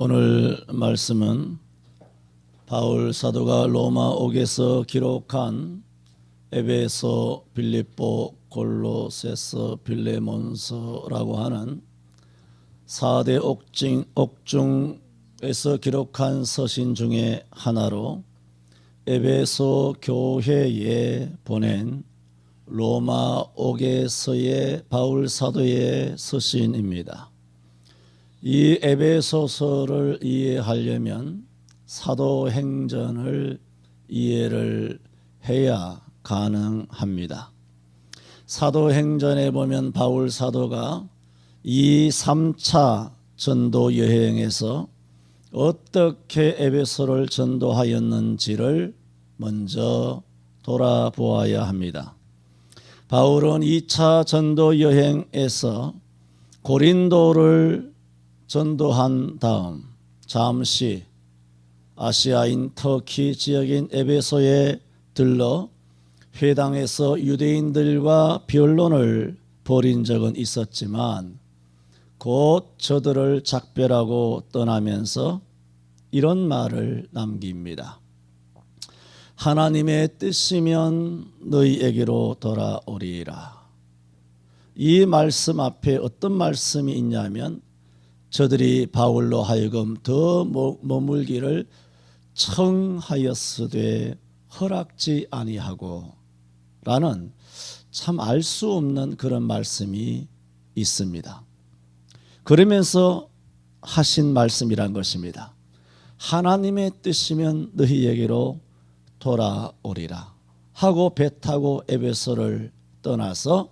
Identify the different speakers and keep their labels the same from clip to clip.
Speaker 1: 오늘 말씀은 바울 사도가 로마 옥에서 기록한 에베소, 빌립보, 골로새서, 빌레몬서라고 하는 4대 옥중에서 기록한 서신 중에 하나로 에베소 교회에 보낸 로마 옥에서의 바울 사도의 서신입니다. 이 에베소서를 이해하려면 사도행전을 이해를 해야 가능합니다. 사도행전에 보면 바울 사도가 이 3차 전도 여행에서 어떻게 에베소를 전도하였는지를 먼저 돌아보아야 합니다. 바울은 2차 전도 여행에서 고린도를 전도한 다음 잠시 아시아인 터키 지역인 에베소에 들러 회당에서 유대인들과 변론을 벌인 적은 있었지만 곧 저들을 작별하고 떠나면서 이런 말을 남깁니다. 하나님의 뜻이면 너희에게로 돌아오리라. 이 말씀 앞에 어떤 말씀이 있냐면 저들이 바울로 하여금 더 머물기를 청하였으되 허락지 아니하고 라는 참 알 수 없는 그런 말씀이 있습니다. 그러면서 하신 말씀이란 것입니다. 하나님의 뜻이면 너희에게로 돌아오리라 하고 배 타고 에베소를 떠나서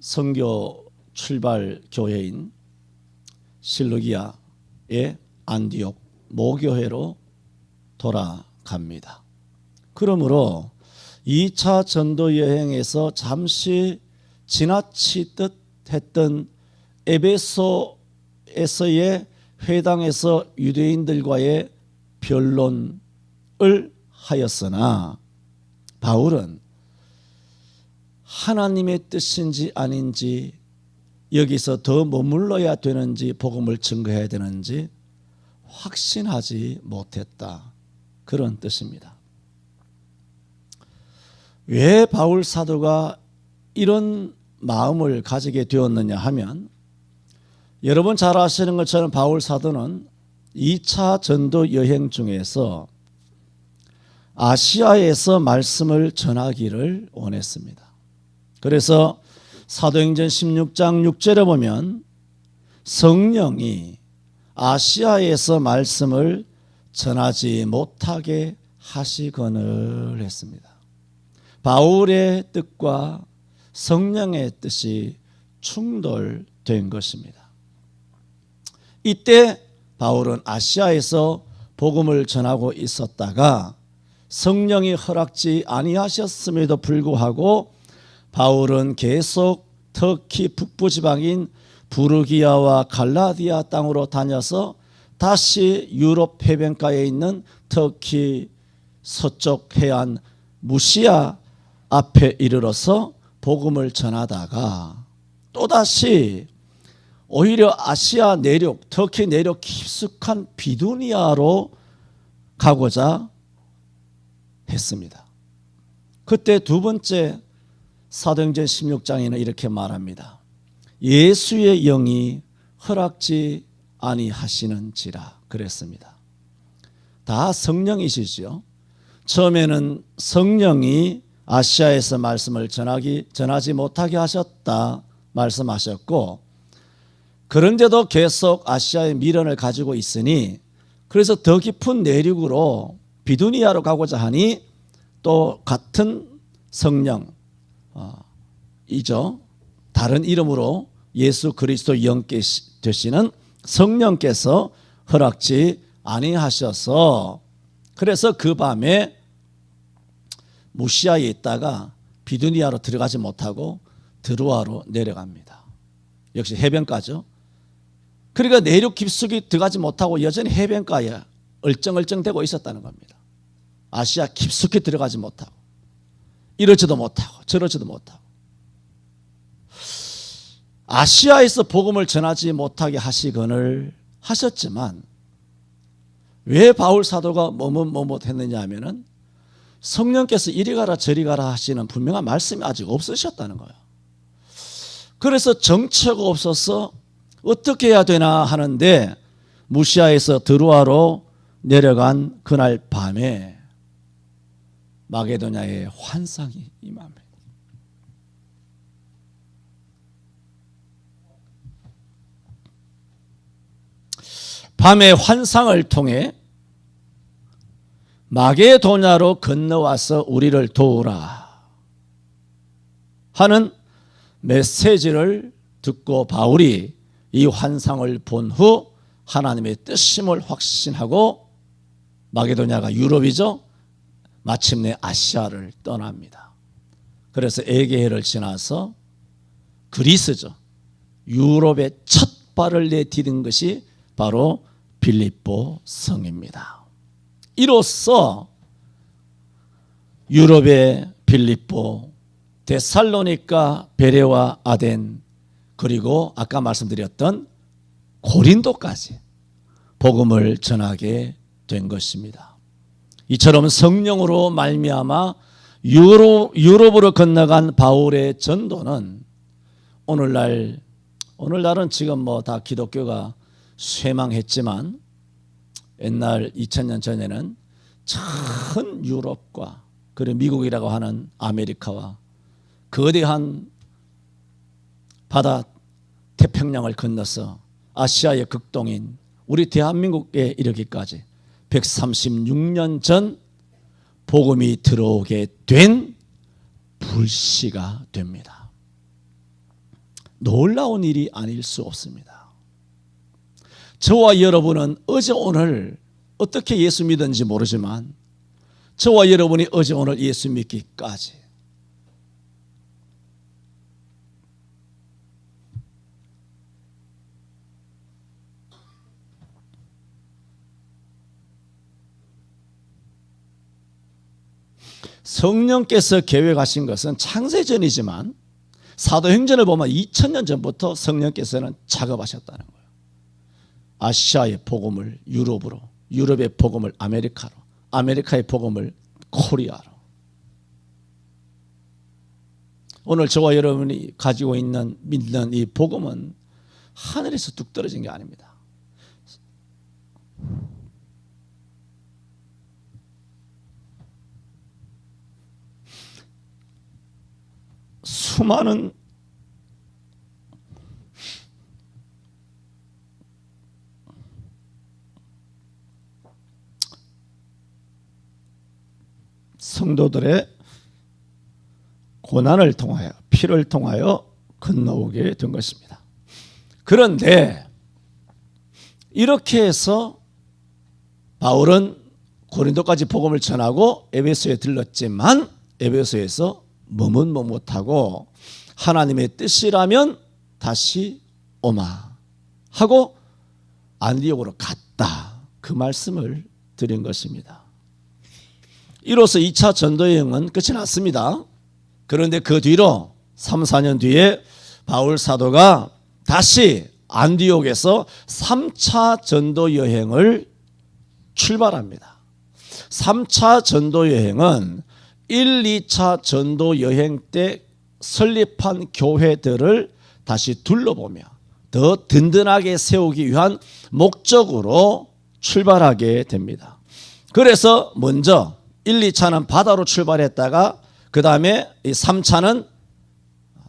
Speaker 1: 선교 출발 교회인 실루기아의 안디옥 모교회로 돌아갑니다. 그러므로 2차 전도 여행에서 잠시 지나치듯 했던 에베소에서의 회당에서 유대인들과의 변론을 하였으나 바울은 하나님의 뜻인지 아닌지 여기서 더 머물러야 되는지 복음을 증거해야 되는지 확신하지 못했다. 그런 뜻입니다. 왜 바울 사도가 이런 마음을 가지게 되었느냐 하면 여러분 잘 아시는 것처럼 바울 사도는 2차 전도 여행 중에서 아시아에서 말씀을 전하기를 원했습니다. 그래서 사도행전 16장 6절에 보면 성령이 아시아에서 말씀을 전하지 못하게 하시거늘 했습니다. 바울의 뜻과 성령의 뜻이 충돌된 것입니다. 이때 바울은 아시아에서 복음을 전하고 있었다가 성령이 허락지 아니하셨음에도 불구하고 바울은 계속 터키 북부 지방인 부르기아와 갈라디아 땅으로 다녀서 다시 유럽 해변가에 있는 터키 서쪽 해안 무시아 앞에 이르러서 복음을 전하다가 또다시 오히려 아시아 내륙, 터키 내륙 깊숙한 비두니아로 가고자 했습니다. 그때 두 번째 사도행전 16장에는 이렇게 말합니다. 예수의 영이 허락지 아니하시는지라 그랬습니다. 다 성령이시죠. 처음에는 성령이 아시아에서 말씀을 전하지 못하게 하셨다 말씀하셨고 그런데도 계속 아시아의 미련을 가지고 있으니 그래서 더 깊은 내륙으로 비두니아로 가고자 하니 또 같은 성령 이죠. 다른 이름으로 예수 그리스도 영께 되시는 성령께서 허락지 아니하셔서 그래서 그 밤에 무시아에 있다가 비두니아로 들어가지 못하고 드로아로 내려갑니다. 역시 해변가죠. 그러니까 내륙 깊숙이 들어가지 못하고 여전히 해변가에 얼쩡얼쩡대고 있었다는 겁니다. 아시아 깊숙이 들어가지 못하고 이러지도 못하고 저러지도 못하고 아시아에서 복음을 전하지 못하게 하시거늘 하셨지만 왜 바울 사도가 머뭇머뭇했느냐 하면은 성령께서 이리 가라 저리 가라 하시는 분명한 말씀이 아직 없으셨다는 거예요. 그래서 정처가 없어서 어떻게 해야 되나 하는데 무시아에서 드로아로 내려간 그날 밤에 마게도냐의 환상이 임합니다. 밤의 환상을 통해 마게도냐로 건너와서 우리를 도우라 하는 메시지를 듣고 바울이 이 환상을 본 후 하나님의 뜻임을 확신하고 마게도냐가 유럽이죠. 마침내 아시아를 떠납니다. 그래서 에게해를 지나서 그리스죠. 유럽의 첫 발을 내디딘 것이 바로 빌립보 성입니다. 이로써 유럽의 빌립보, 데살로니가, 베레와 아덴, 그리고 아까 말씀드렸던 고린도까지 복음을 전하게 된 것입니다. 이처럼 성령으로 말미암아 유럽으로 건너간 바울의 전도는 오늘날은 지금 뭐 다 기독교가 쇠망했지만 옛날 2000년 전에는 전 유럽과 그리고 미국이라고 하는 아메리카와 거대한 바다 태평양을 건너서 아시아의 극동인 우리 대한민국에 이르기까지 136년 전 복음이 들어오게 된 불씨가 됩니다. 놀라운 일이 아닐 수 없습니다. 저와 여러분은 어제 오늘 어떻게 예수 믿었는지 모르지만 저와 여러분이 어제 오늘 예수 믿기까지 성령께서 계획하신 것은 창세전이지만 사도행전을 보면 2000년 전부터 성령께서는 작업하셨다는 거예요. 아시아의 복음을 유럽으로, 유럽의 복음을 아메리카로, 아메리카의 복음을 코리아로. 오늘 저와 여러분이 가지고 있는 믿는 이 복음은 하늘에서 뚝 떨어진 게 아닙니다. 수많은 성도들의 고난을 통하여 피를 통하여 건너오게 된 것입니다. 그런데 이렇게 해서 바울은 고린도까지 복음을 전하고 에베소에 들렀지만 에베소에서 머뭇머뭇하고 하나님의 뜻이라면 다시 오마 하고 안디옥으로 갔다. 그 말씀을 드린 것입니다. 이로써 2차 전도여행은 끝이 났습니다. 그런데 그 뒤로 3, 4년 뒤에 바울 사도가 다시 안디옥에서 3차 전도여행을 출발합니다. 3차 전도여행은 1, 2차 전도여행 때 설립한 교회들을 다시 둘러보며 더 든든하게 세우기 위한 목적으로 출발하게 됩니다. 그래서 먼저 1, 2차는 바다로 출발했다가 그 다음에 3차는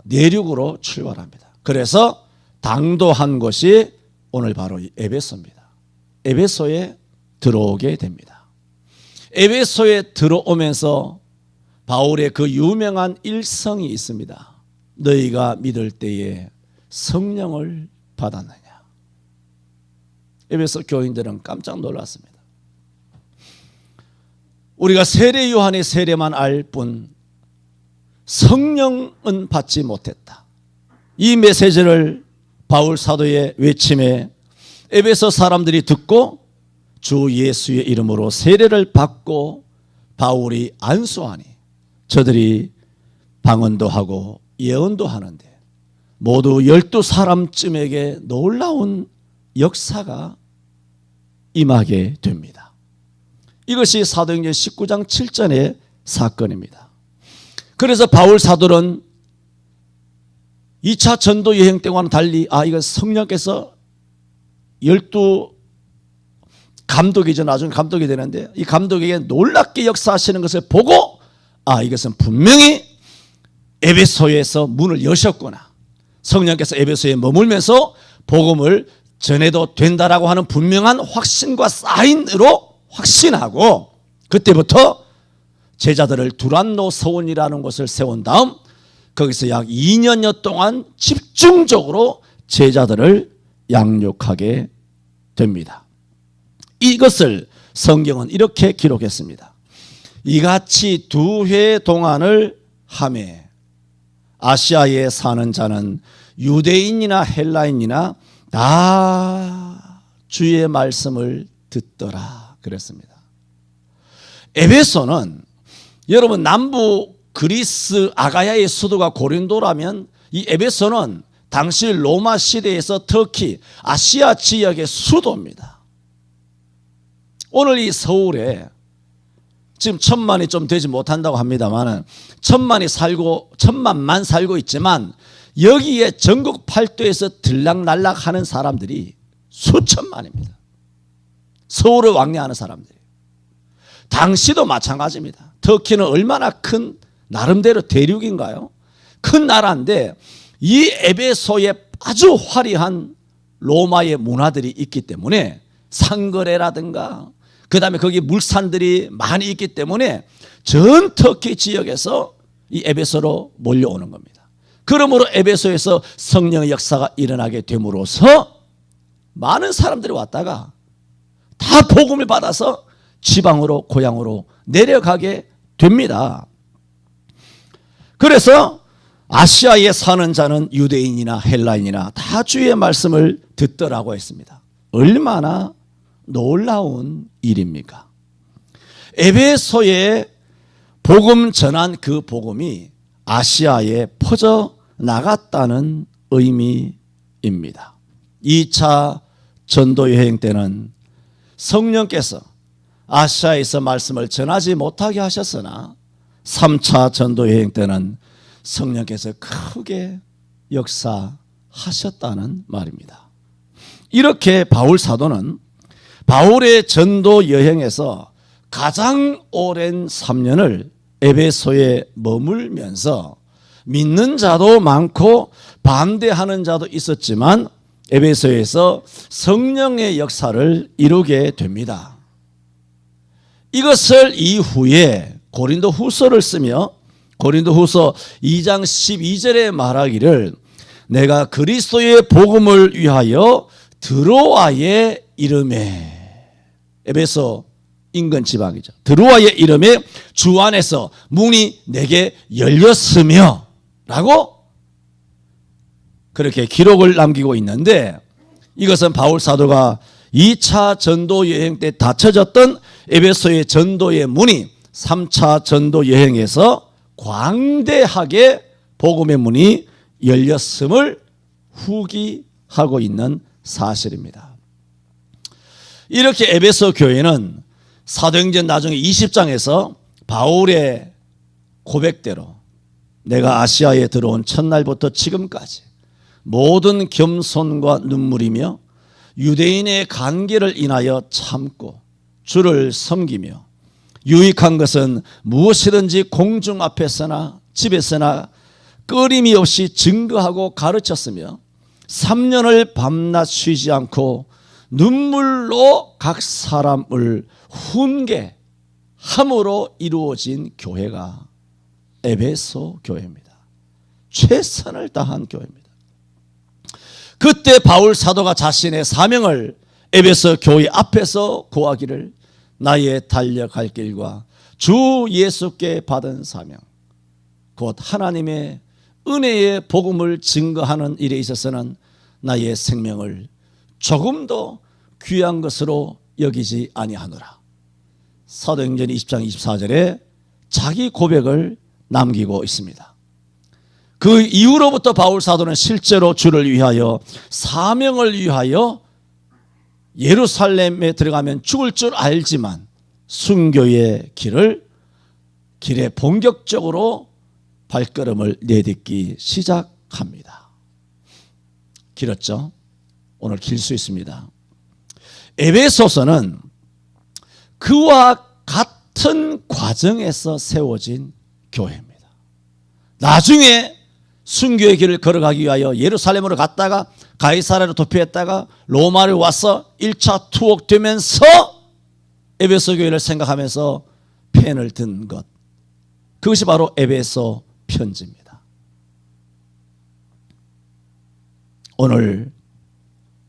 Speaker 1: 내륙으로 출발합니다. 그래서 당도한 곳이 오늘 바로 에베소입니다. 에베소에 들어오게 됩니다. 에베소에 들어오면서 바울의 그 유명한 일성이 있습니다. 너희가 믿을 때에 성령을 받았느냐. 에베소 교인들은 깜짝 놀랐습니다. 우리가 세례 요한의 세례만 알 뿐 성령은 받지 못했다. 이 메시지를 바울 사도의 외침에 에베소 사람들이 듣고 주 예수의 이름으로 세례를 받고 바울이 안수하니 저들이 방언도 하고 예언도 하는데 모두 12사람쯤에게 놀라운 역사가 임하게 됩니다. 이것이 사도행전 19장 7절의 사건입니다. 그래서 바울 사도는 2차 전도 여행 때와는 달리 이건 성령께서 12 감독이죠. 나중에 감독이 되는데 이 감독에게 놀랍게 역사하시는 것을 보고 이것은 분명히 에베소에서 문을 여셨구나. 성령께서 에베소에 머물면서 복음을 전해도 된다라고 하는 분명한 확신과 사인으로 확신하고 그때부터 제자들을 두란노 서원이라는 곳을 세운 다음 거기서 약 2년여 동안 집중적으로 제자들을 양육하게 됩니다. 이것을 성경은 이렇게 기록했습니다. 이같이 2회 동안을 하매 아시아에 사는 자는 유대인이나 헬라인이나 다 주의 말씀을 듣더라 그랬습니다. 에베소는 여러분 남부 그리스 아가야의 수도가 고린도라면 이 에베소는 당시 로마 시대에서 터키 아시아 지역의 수도입니다. 오늘 이 서울에 지금 1,000만이 좀 되지 못한다고 합니다만 1,000만만 살고 있지만 여기에 전국 팔도에서 들락날락하는 사람들이 수천만입니다. 서울을 왕래하는 사람들이. 당시도 마찬가지입니다. 터키는 얼마나 큰 나름대로 대륙인가요? 큰 나라인데 이 에베소에 아주 화려한 로마의 문화들이 있기 때문에 상거래라든가 그 다음에 거기 물산들이 많이 있기 때문에 전 터키 지역에서 이 에베소로 몰려오는 겁니다. 그러므로 에베소에서 성령의 역사가 일어나게 됨으로써 많은 사람들이 왔다가 다 복음을 받아서 지방으로 고향으로 내려가게 됩니다. 그래서 아시아에 사는 자는 유대인이나 헬라인이나 다 주의 말씀을 듣더라고 했습니다. 얼마나 놀라운 일입니까? 에베소에 복음 전한 그 복음이 아시아에 퍼져 나갔다는 의미입니다. 2차 전도 여행 때는 성령께서 아시아에서 말씀을 전하지 못하게 하셨으나 3차 전도 여행 때는 성령께서 크게 역사하셨다는 말입니다. 이렇게 바울 사도는 바울의 전도 여행에서 가장 오랜 3년을 에베소에 머물면서 믿는 자도 많고 반대하는 자도 있었지만 에베소에서 성령의 역사를 이루게 됩니다. 이것을 이후에 고린도 후서를 쓰며 고린도 후서 2장 12절에 말하기를 내가 그리스도의 복음을 위하여 드로아의 이름에 에베소 인근 지방이죠. 드로아의 이름에 주 안에서 문이 내게 열렸으며 라고 그렇게 기록을 남기고 있는데 이것은 바울 사도가 2차 전도 여행 때 닫혀졌던 에베소의 전도의 문이 3차 전도 여행에서 광대하게 복음의 문이 열렸음을 후기하고 있는 사실입니다. 이렇게 에베소 교회는 사도행전 나중에 20장에서 바울의 고백대로 내가 아시아에 들어온 첫날부터 지금까지 모든 겸손과 눈물이며 유대인의 관계를 인하여 참고 주를 섬기며 유익한 것은 무엇이든지 공중 앞에서나 집에서나 끊임이 없이 증거하고 가르쳤으며 3년을 밤낮 쉬지 않고 눈물로 각 사람을 훈계함으로 이루어진 교회가 에베소 교회입니다. 최선을 다한 교회입니다. 그때 바울 사도가 자신의 사명을 에베소 교회 앞에서 고하기를 나의 달려갈 길과 주 예수께 받은 사명 곧 하나님의 은혜의 복음을 증거하는 일에 있어서는 나의 생명을 조금도 귀한 것으로 여기지 아니하노라. 사도행전 20장 24절에 자기 고백을 남기고 있습니다. 그 이후로부터 바울 사도는 실제로 주를 위하여 사명을 위하여 예루살렘에 들어가면 죽을 줄 알지만 순교의 길에 본격적으로 발걸음을 내딛기 시작합니다. 길었죠? 오늘 길 수 있습니다. 에베소서는 그와 같은 과정에서 세워진 교회입니다. 나중에 순교의 길을 걸어가기 위하여 예루살렘으로 갔다가 가이사랴로 도피했다가 로마를 와서 1차 투옥되면서 에베소 교회를 생각하면서 펜을 든 것, 그것이 바로 에베소 편지입니다. 오늘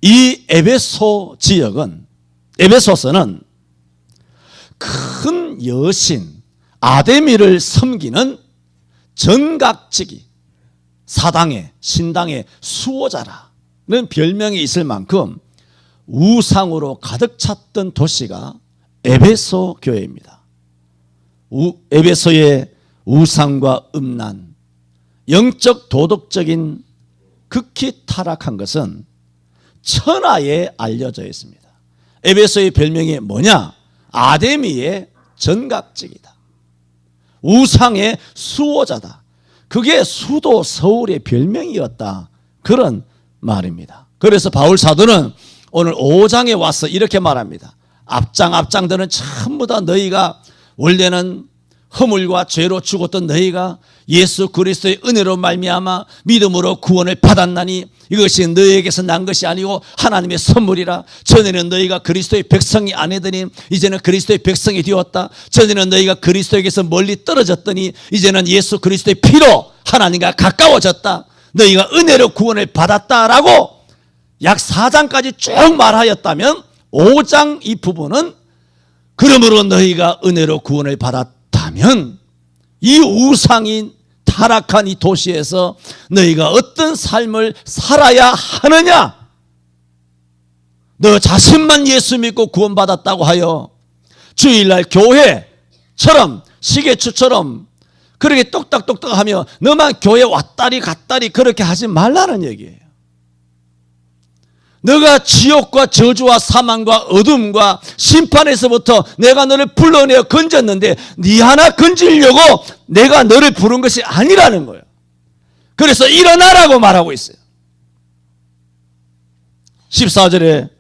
Speaker 1: 이 에베소 지역은, 에베소서는 큰 여신 아데미를 섬기는 전각지기, 사당의 신당의 수호자라는 별명이 있을 만큼 우상으로 가득 찼던 도시가 에베소 교회입니다. 에베소의 우상과 음란, 영적 도덕적인 극히 타락한 것은 천하에 알려져 있습니다. 에베소의 별명이 뭐냐? 아데미의 전각지기다. 우상의 수호자다. 그게 수도 서울의 별명이었다. 그런 말입니다. 그래서 바울 사도는 오늘 5장에 와서 이렇게 말합니다. 앞장들은 전부 다 너희가 원래는 허물과 죄로 죽었던 너희가 예수 그리스도의 은혜로 말미암아 믿음으로 구원을 받았나니 이것이 너희에게서 난 것이 아니고 하나님의 선물이라. 전에는 너희가 그리스도의 백성이 아니더니 이제는 그리스도의 백성이 되었다. 전에는 너희가 그리스도에게서 멀리 떨어졌더니 이제는 예수 그리스도의 피로 하나님과 가까워졌다. 너희가 은혜로 구원을 받았다라고 약 4장까지 쭉 말하였다면 5장 이 부분은 그러므로 너희가 은혜로 구원을 받았다면 이 우상인 타락한 이 도시에서 너희가 어떤 삶을 살아야 하느냐? 너 자신만 예수 믿고 구원받았다고 하여 주일날 교회처럼 시계추처럼 그렇게 똑딱똑딱하며 너만 교회 왔다리 갔다리 그렇게 하지 말라는 얘기예요. 너가 지옥과 저주와 사망과 어둠과 심판에서부터 내가 너를 불러내어 건졌는데 네 하나 건지려고 내가 너를 부른 것이 아니라는 거예요. 그래서 일어나라고 말하고 있어요. 14절에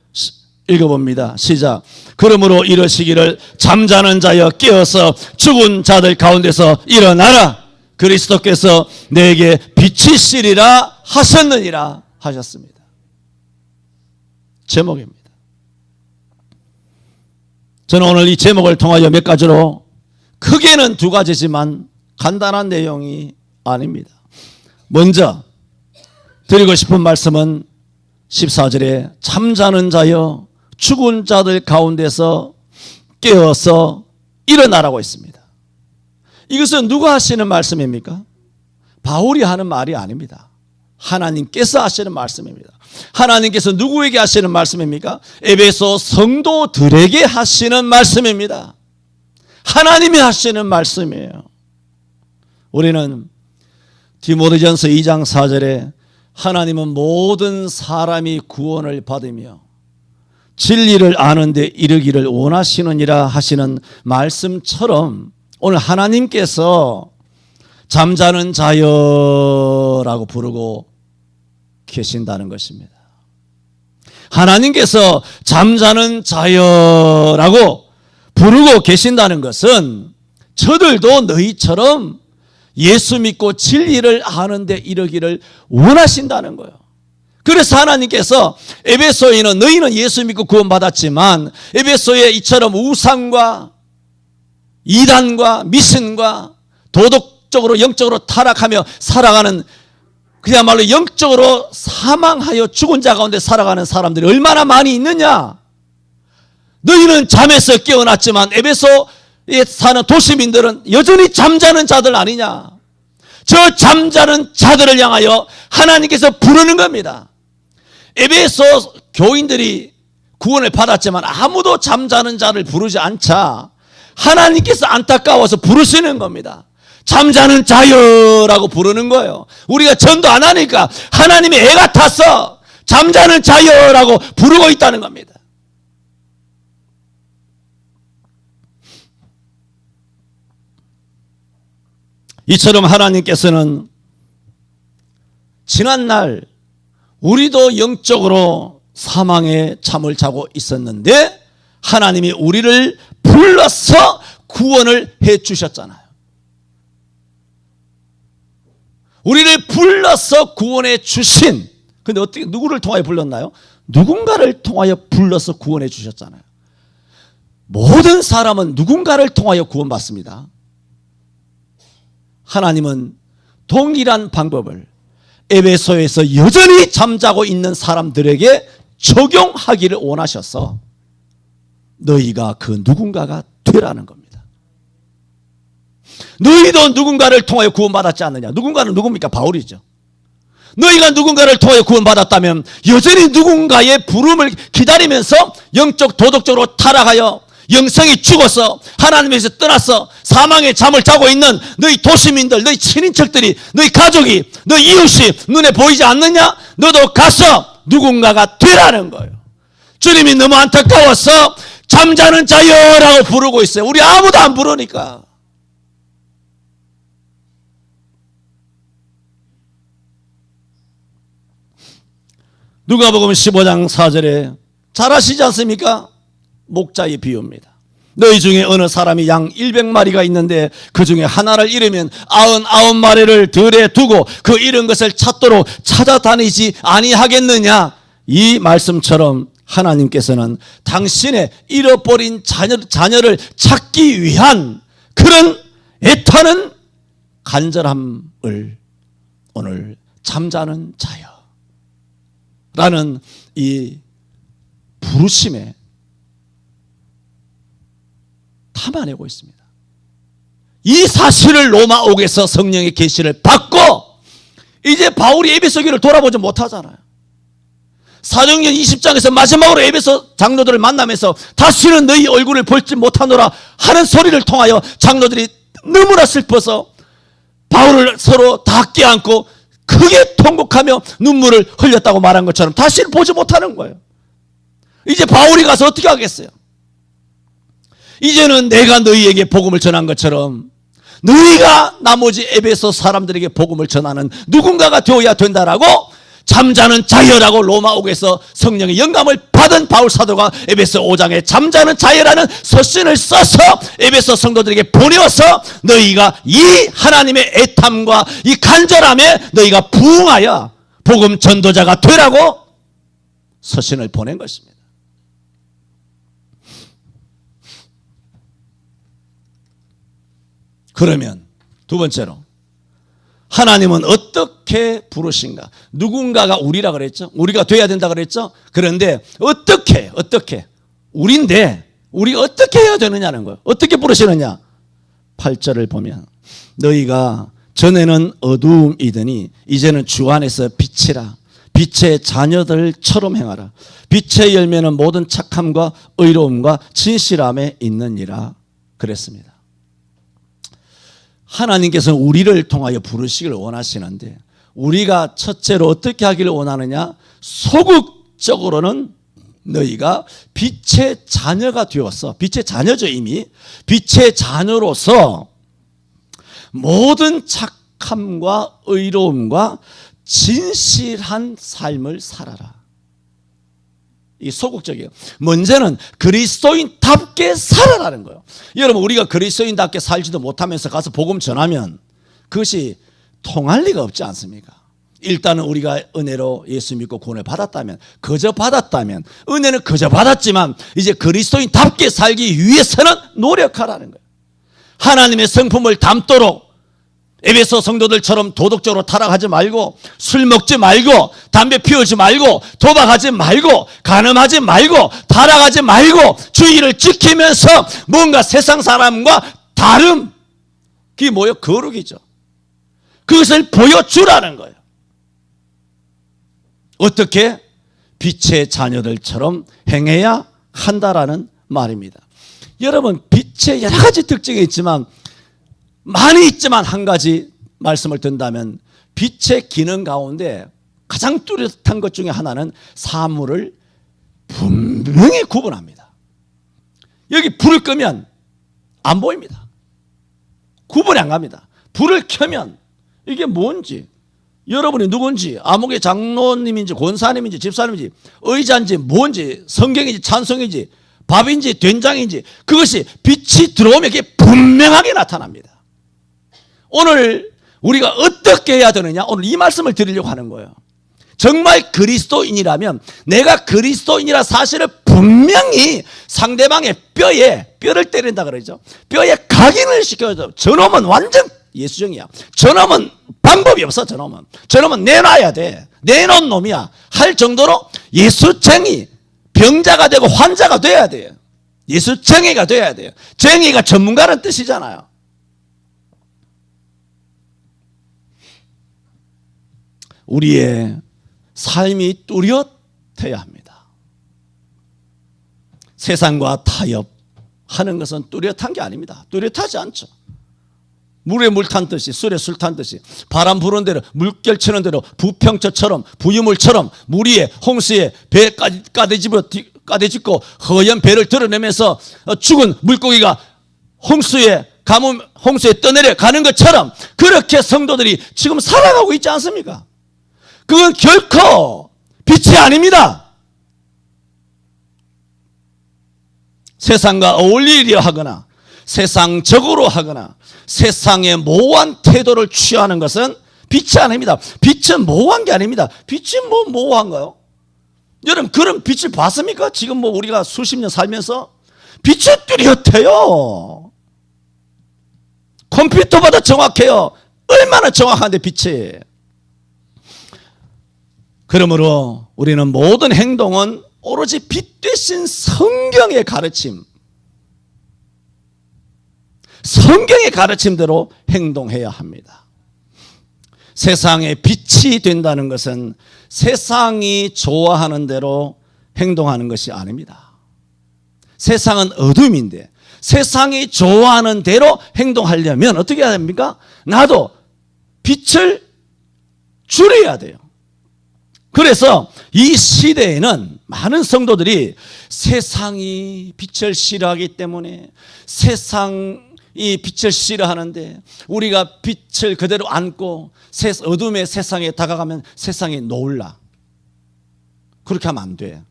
Speaker 1: 읽어봅니다. 시작. 그러므로 이러시기를 잠자는 자여 깨어서 죽은 자들 가운데서 일어나라. 그리스도께서 내게 비치시리라 하셨느니라 하셨습니다. 제목입니다. 저는 오늘 이 제목을 통하여 몇 가지로, 크게는 2가지지만 간단한 내용이 아닙니다. 먼저 드리고 싶은 말씀은 14절에 잠자는 자여 죽은 자들 가운데서 깨어서 일어나라고 했습니다. 이것은 누가 하시는 말씀입니까? 바울이 하는 말이 아닙니다. 하나님께서 하시는 말씀입니다. 하나님께서 누구에게 하시는 말씀입니까? 에베소 성도들에게 하시는 말씀입니다. 하나님이 하시는 말씀이에요. 우리는 디모데전서 2장 4절에 하나님은 모든 사람이 구원을 받으며 진리를 아는 데 이르기를 원하시느니라 하시는 말씀처럼 오늘 하나님께서 잠자는 자여라고 부르고 계신다는 것입니다. 하나님께서 잠자는 자여라고 부르고 계신다는 것은 저들도 너희처럼 예수 믿고 진리를 아는 데 이르기를 원하신다는 거예요. 그래서 하나님께서 에베소에는 너희는 예수 믿고 구원받았지만 에베소에 이처럼 우상과 이단과 미신과 도덕적으로 영적으로 타락하며 살아가는, 그야말로 영적으로 사망하여 죽은 자 가운데 살아가는 사람들이 얼마나 많이 있느냐. 너희는 잠에서 깨어났지만 에베소에 사는 도시민들은 여전히 잠자는 자들 아니냐. 저 잠자는 자들을 향하여 하나님께서 부르는 겁니다. 에베소 교인들이 구원을 받았지만 아무도 잠자는 자를 부르지 않자 하나님께서 안타까워서 부르시는 겁니다. 잠자는 자여라고 부르는 거예요. 우리가 전도 안 하니까 하나님이 애가 타서 잠자는 자여라고 부르고 있다는 겁니다. 이처럼 하나님께서는 지난날 우리도 영적으로 사망의 잠을 자고 있었는데 하나님이 우리를 불러서 구원을 해 주셨잖아요. 우리를 불러서 구원해 주신, 근데 어떻게 누구를 통하여 불렀나요? 누군가를 통하여 불러서 구원해 주셨잖아요. 모든 사람은 누군가를 통하여 구원받습니다. 하나님은 동일한 방법을 에베소에서 여전히 잠자고 있는 사람들에게 적용하기를 원하셔서 너희가 그 누군가가 되라는 겁니다. 너희도 누군가를 통하여 구원받았지 않느냐? 누군가는 누굽니까? 바울이죠. 너희가 누군가를 통하여 구원받았다면 여전히 누군가의 부름을 기다리면서 영적 도덕적으로 타락하여 영성이 죽어서 하나님에서 떠나서 사망의 잠을 자고 있는 너희 도시민들, 너희 친인척들이, 너희 가족이, 너희 이웃이 눈에 보이지 않느냐? 너도 가서 누군가가 되라는 거예요. 주님이 너무 안타까워서 잠자는 자여라고 부르고 있어요. 우리 아무도 안 부르니까. 누가복음 15장 4절에 잘 아시지 않습니까? 목자의 비유입니다. 너희 중에 어느 사람이 양 100마리가 있는데 그 중에 하나를 잃으면 99마리를 들에 두고 그 잃은 것을 찾도록 찾아다니지 아니하겠느냐? 이 말씀처럼 하나님께서는 당신의 잃어버린 자녀를 찾기 위한 그런 애타는 간절함을 오늘 잠자는 자여라는 이 부르심에 담아내고 있습니다. 이 사실을 로마옥에서 성령의 계시를 받고 이제 바울이 에베소 교회를 돌아보지 못하잖아요. 사도행전 20장에서 마지막으로 에베소 장로들을 만나면서 다시는 너희 얼굴을 볼지 못하노라 하는 소리를 통하여 장로들이 너무나 슬퍼서 바울을 서로 다 껴안고 크게 통곡하며 눈물을 흘렸다고 말한 것처럼 다시는 보지 못하는 거예요. 이제 바울이 가서 어떻게 하겠어요? 이제는 내가 너희에게 복음을 전한 것처럼 너희가 나머지 에베소 사람들에게 복음을 전하는 누군가가 되어야 된다라고 잠자는 자여라고 로마옥에서 성령의 영감을 받은 바울 사도가 에베소 5장에 잠자는 자여라는 서신을 써서 에베소 성도들에게 보내어서 너희가 이 하나님의 애탐과 이 간절함에 너희가 부응하여 복음 전도자가 되라고 서신을 보낸 것입니다. 그러면 두 번째로 하나님은 어떻게 부르신가? 누군가가 우리라 그랬죠? 우리가 돼야 된다 그랬죠? 그런데 어떻게 우리인데 우리가 어떻게 해야 되느냐는 거예요. 어떻게 부르시느냐? 8절을 보면 너희가 전에는 어두움이더니 이제는 주 안에서 빛이라. 빛의 자녀들처럼 행하라. 빛의 열매는 모든 착함과 의로움과 진실함에 있느니라 그랬습니다. 하나님께서는 우리를 통하여 부르시기를 원하시는데 우리가 첫째로 어떻게 하기를 원하느냐? 소극적으로는 너희가 빛의 자녀가 되었어. 빛의 자녀죠 이미. 빛의 자녀로서 모든 착함과 의로움과 진실한 삶을 살아라. 이 소극적이에요. 문제는 그리스도인답게 살아라는 거예요. 여러분 우리가 그리스도인답게 살지도 못하면서 가서 복음 전하면 그것이 통할 리가 없지 않습니까? 일단은 우리가 은혜로 예수 믿고 구원을 받았다면 그저 받았다면 은혜는 그저 받았지만 이제 그리스도인답게 살기 위해서는 노력하라는 거예요. 하나님의 성품을 담도록 에베소 성도들처럼 도덕적으로 타락하지 말고 술 먹지 말고 담배 피우지 말고 도박하지 말고 간음하지 말고 타락하지 말고 주의를 지키면서 뭔가 세상 사람과 다름, 그게 뭐예요? 거룩이죠. 그것을 보여주라는 거예요. 어떻게? 빛의 자녀들처럼 행해야 한다라는 말입니다. 여러분 빛의 여러 가지 특징이 있지만 많이 있지만 한 가지 말씀을 든다면 빛의 기능 가운데 가장 뚜렷한 것 중에 하나는 사물을 분명히 구분합니다. 여기 불을 끄면 안 보입니다. 구분이 안 갑니다. 불을 켜면 이게 뭔지, 여러분이 누군지, 암흑의 장로님인지 권사님인지 집사님인지 의자인지 뭔지 성경인지 찬송인지 밥인지 된장인지 그것이 빛이 들어오면 이게 분명하게 나타납니다. 오늘 우리가 어떻게 해야 되느냐, 오늘 이 말씀을 드리려고 하는 거예요. 정말 그리스도인이라면 내가 그리스도인이라 사실을 분명히 상대방의 뼈를 때린다 그러죠. 뼈에 각인을 시켜줘. 저놈은 완전 예수정이야. 저놈은 방법이 없어. 저놈은 내놔야 돼. 내놓은 놈이야 할 정도로 예수쟁이, 병자가 되고 환자가 돼야 돼요. 예수쟁이가 돼야 돼요. 정의가 전문가라는 뜻이잖아요. 우리의 삶이 뚜렷해야 합니다. 세상과 타협하는 것은 뚜렷한 게 아닙니다. 뚜렷하지 않죠. 물에 물 탄 듯이, 술에 술 탄 듯이, 바람 부는 대로, 물결 치는 대로, 부평처처럼, 부유물처럼 물 위에 홍수에 배 까대집고 허연 배를 드러내면서 죽은 물고기가 홍수에 떠내려 가는 것처럼 그렇게 성도들이 지금 살아가고 있지 않습니까? 그건 결코 빛이 아닙니다. 세상과 어울리려 하거나 세상적으로 하거나 세상의 모호한 태도를 취하는 것은 빛이 아닙니다. 빛은 모호한 게 아닙니다. 빛이 뭐 모호한가요? 여러분 그런 빛을 봤습니까? 지금 우리가 수십 년 살면서 빛이 뚜렷해요. 컴퓨터보다 정확해요. 얼마나 정확한데 빛이. 그러므로 우리는 모든 행동은 오로지 빛 대신 성경의 가르침, 성경의 가르침대로 행동해야 합니다. 세상에 빛이 된다는 것은 세상이 좋아하는 대로 행동하는 것이 아닙니다. 세상은 어둠인데 세상이 좋아하는 대로 행동하려면 어떻게 해야 됩니까? 나도 빛을 줄여야 돼요. 그래서 이 시대에는 많은 성도들이 세상이 빛을 싫어하기 때문에 세상이 빛을 싫어하는데 우리가 빛을 그대로 안고 어둠의 세상에 다가가면 세상이 놀라. 그렇게 하면 안 돼.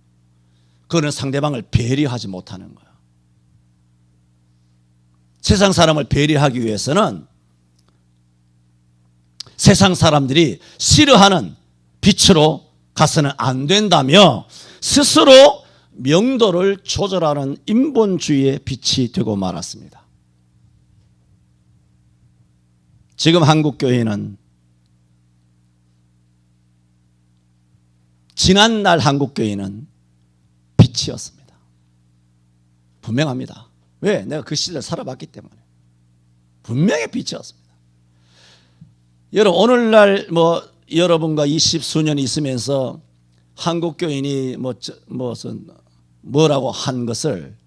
Speaker 1: 그거는 상대방을 배려하지 못하는 거야. 세상 사람을 배려하기 위해서는 세상 사람들이 싫어하는 빛으로 가서는 안 된다며 스스로 명도를 조절하는 인본주의의 빛이 되고 말았습니다. 지금 한국교회는 지난날 한국교회는 빛이었습니다. 분명합니다. 왜? 내가 그 시대를 살아봤기 때문에. 분명히 빛이었습니다. 여러분 오늘날 여러분과 20수년 있으면서 한국교인이 뭐라고 한 것을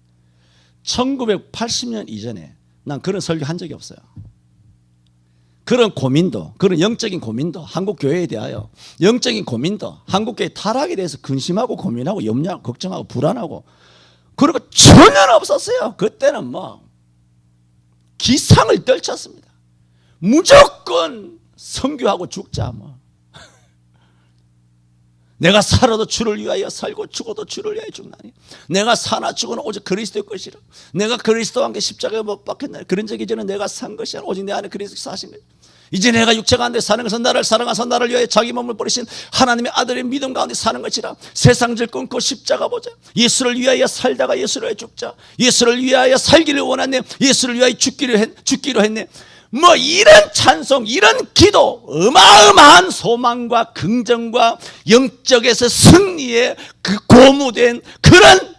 Speaker 1: 1980년 이전에 난 그런 설교 한 적이 없어요. 그런 고민도, 그런 영적인 고민도 한국교회에 대하여 영적인 고민도 한국교회 타락에 대해서 근심하고 고민하고 염려하고 걱정하고 불안하고 그리고 전혀 없었어요. 그때는 기상을 떨쳤습니다. 무조건 선교하고 죽자 내가 살아도 주를 위하여 살고 죽어도 주를 위하여 죽나니 내가 사나 죽어는 오직 그리스도의 것이라. 내가 그리스도와 함께 십자가에 못 박혔나니 그런 적 이제는 내가 산 것이 아니라 오직 내 안에 그리스도께서 사신 거예요. 이제 내가 육체가 안 돼 사는 것은 나를 사랑하사 나를 위하여 자기 몸을 버리신 하나님의 아들의 믿음 가운데 사는 것이라. 세상을 끊고 십자가 보자. 예수를 위하여 살다가 예수를 위하여 죽자. 예수를 위하여 살기를 원하네. 예수를 위하여 죽기로 했네. 이런 찬송, 이런 기도, 어마어마한 소망과 긍정과 영적에서 승리에 그 고무된 그런,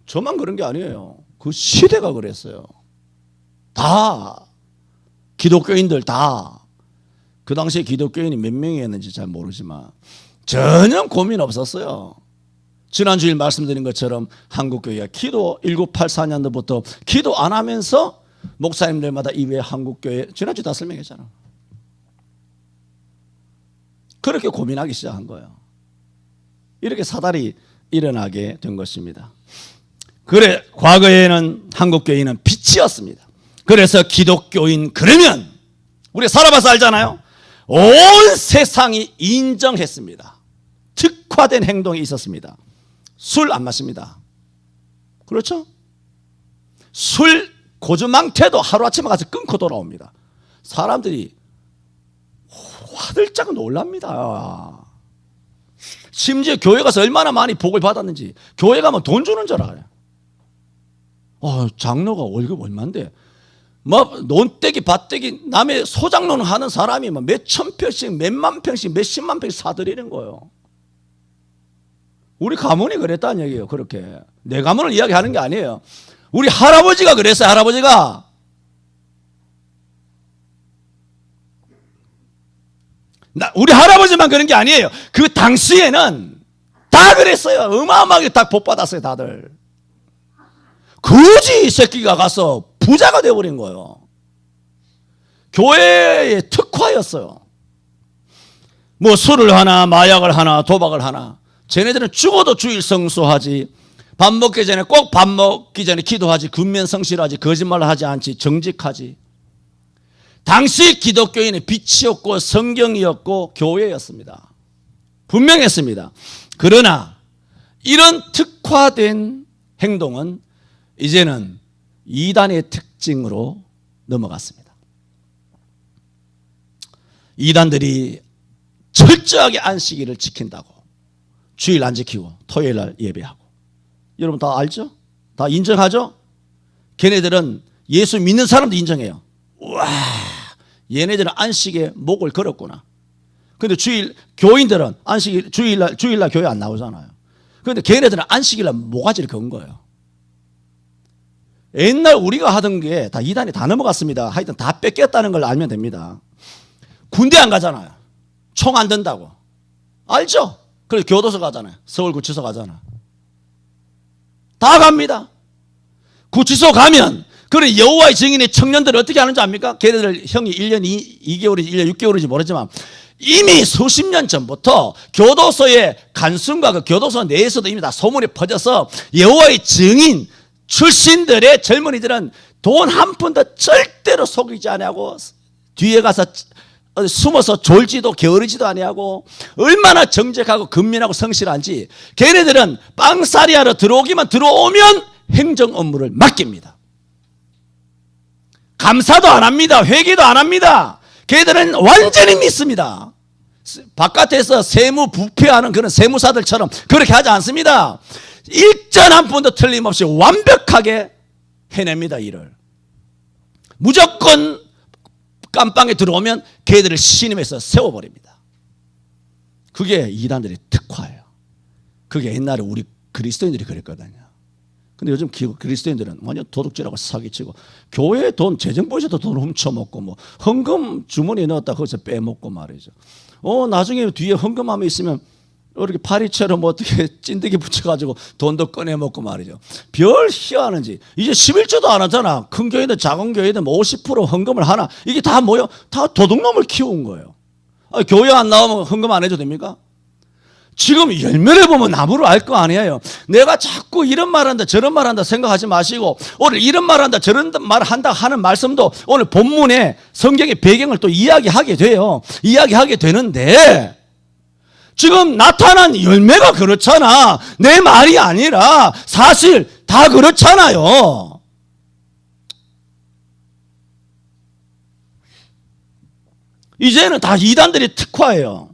Speaker 1: 저만 그런 게 아니에요. 그 시대가 그랬어요. 다 기독교인들 다. 그 당시에 기독교인이 몇 명이었는지 잘 모르지만 전혀 고민 없었어요. 지난주일 말씀드린 것처럼 한국교회가 기도 1984년도부터 기도 안 하면서 목사님들마다 이외에 한국교회 지난주 다 설명했잖아. 그렇게 고민하기 시작한 거예요. 이렇게 사달이 일어나게 된 것입니다. 그래, 과거에는 한국교회는 빛이었습니다. 그래서 기독교인 그러면 우리 살아봐서 알잖아요. 온 세상이 인정했습니다. 특화된 행동이 있었습니다. 술 안 마십니다. 그렇죠? 술 고주망태도 하루아침에 가서 끊고 돌아옵니다. 사람들이 화들짝 놀랍니다. 심지어 교회 가서 얼마나 많이 복을 받았는지 교회 가면 돈 주는 줄 알아요. 장로가 월급 얼만데 뭐 논떼기 밭떼기 남의 소장농 하는 사람이 뭐 몇천 평씩 몇만 평씩 몇십만 평씩 사들이는 거예요. 우리 가문이 그랬다는 얘기예요. 그렇게 내 가문을 이야기하는 게 아니에요. 우리 할아버지가 그랬어요. 할아버지가 우리 할아버지만 그런 게 아니에요. 그 당시에는 다 그랬어요. 어마어마하게 다 복 받았어요. 다들 거지 새끼가 가서 부자가 되어버린 거예요. 교회의 특화였어요. 뭐 술을 하나 마약을 하나 도박을 하나. 쟤네들은 죽어도 주일 성수하지, 밥 먹기 전에 꼭 밥 먹기 전에 기도하지, 근면성실하지, 거짓말을 하지 않지, 정직하지. 당시 기독교인의 빛이었고 성경이었고 교회였습니다. 분명했습니다. 그러나 이런 특화된 행동은 이제는 이단의 특징으로 넘어갔습니다. 이단들이 철저하게 안식일을 지킨다고 주일 안 지키고 토요일 날 예배하고. 여러분 다 알죠? 다 인정하죠? 걔네들은 예수 믿는 사람도 인정해요. 우와, 얘네들은 안식에 목을 걸었구나. 근데 교인들은 주일날 교회 안 나오잖아요. 그런데 걔네들은 안식일날 모가지를 건 거예요. 옛날 우리가 하던 게 다 이단이 다 넘어갔습니다. 하여튼 다 뺏겼다는 걸 알면 됩니다. 군대 안 가잖아요. 총 안 든다고. 알죠? 그래서 교도소 가잖아요. 서울구치소 가잖아. 다 갑니다. 구치소 가면 그런 여호와의 증인의 청년들을 어떻게 하는지 압니까? 걔네들 형이 1년 2개월인지 1년 6개월인지 모르지만 이미 수십 년 전부터 교도소의 간수과 그 교도소 내에서도 이미 다 소문이 퍼져서 여호와의 증인 출신들의 젊은이들은 돈 한 푼도 절대로 속이지 아니하고 뒤에 가서 숨어서 졸지도 게으르지도 아니하고 얼마나 정직하고 근면하고 성실한지 걔네들은 빵사리하러 들어오면 행정 업무를 맡깁니다. 감사도 안 합니다. 회계도 안 합니다. 걔네들은 완전히 믿습니다. 바깥에서 세무 부패하는 그런 세무사들처럼 그렇게 하지 않습니다. 일전 한 푼도 틀림없이 완벽하게 해냅니다. 일을 무조건 깜빵에 들어오면 걔들을 신임해서 세워버립니다. 그게 이단들의 특화예요. 그게 옛날에 우리 그리스도인들이 그랬거든요. 근데 요즘 그리스도인들은 완전 도둑질하고 사기치고 교회 돈 재정부에서도 돈 훔쳐먹고 뭐 헌금 주머니에 넣었다 거기서 빼먹고 말이죠. 나중에 뒤에 헌금함에 있으면 이렇게 파리채로 뭐 어떻게 찐득이 붙여가지고 돈도 꺼내먹고 말이죠. 별 희한한지 이제 11조도 안 하잖아. 큰 교회든 작은 교회든 50% 헌금을 하나. 이게 다 뭐예요? 다 도둑놈을 키운 거예요. 교회 안 나오면 헌금 안 해도 됩니까? 지금 열매를 보면 나무를 알 거 아니에요. 내가 자꾸 이런 말한다 저런 말한다 생각하지 마시고 오늘 이런 말한다 저런 말한다 하는 말씀도 오늘 본문에 성경의 배경을 또 이야기하게 돼요. 이야기하게 되는데 지금 나타난 열매가 그렇잖아. 내 말이 아니라 사실 다 그렇잖아요. 이제는 다 이단들이 특화예요.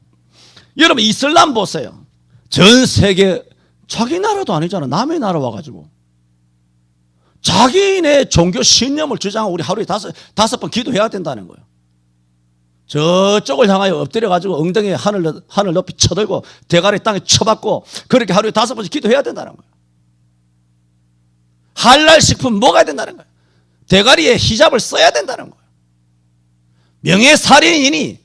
Speaker 1: 여러분 이슬람 보세요. 전 세계 자기 나라도 아니잖아. 남의 나라 와가지고 자기네 종교 신념을 주장하고 우리 하루에 다섯 번 기도해야 된다는 거예요. 저쪽을 향하여 엎드려가지고 엉덩이에 하늘 높이 쳐들고 대가리 땅에 쳐박고 그렇게 하루에 5번씩 기도해야 된다는 거예요. 할랄 식품 먹어야 된다는 거예요. 대가리에 히잡을 써야 된다는 거예요. 명예살인이니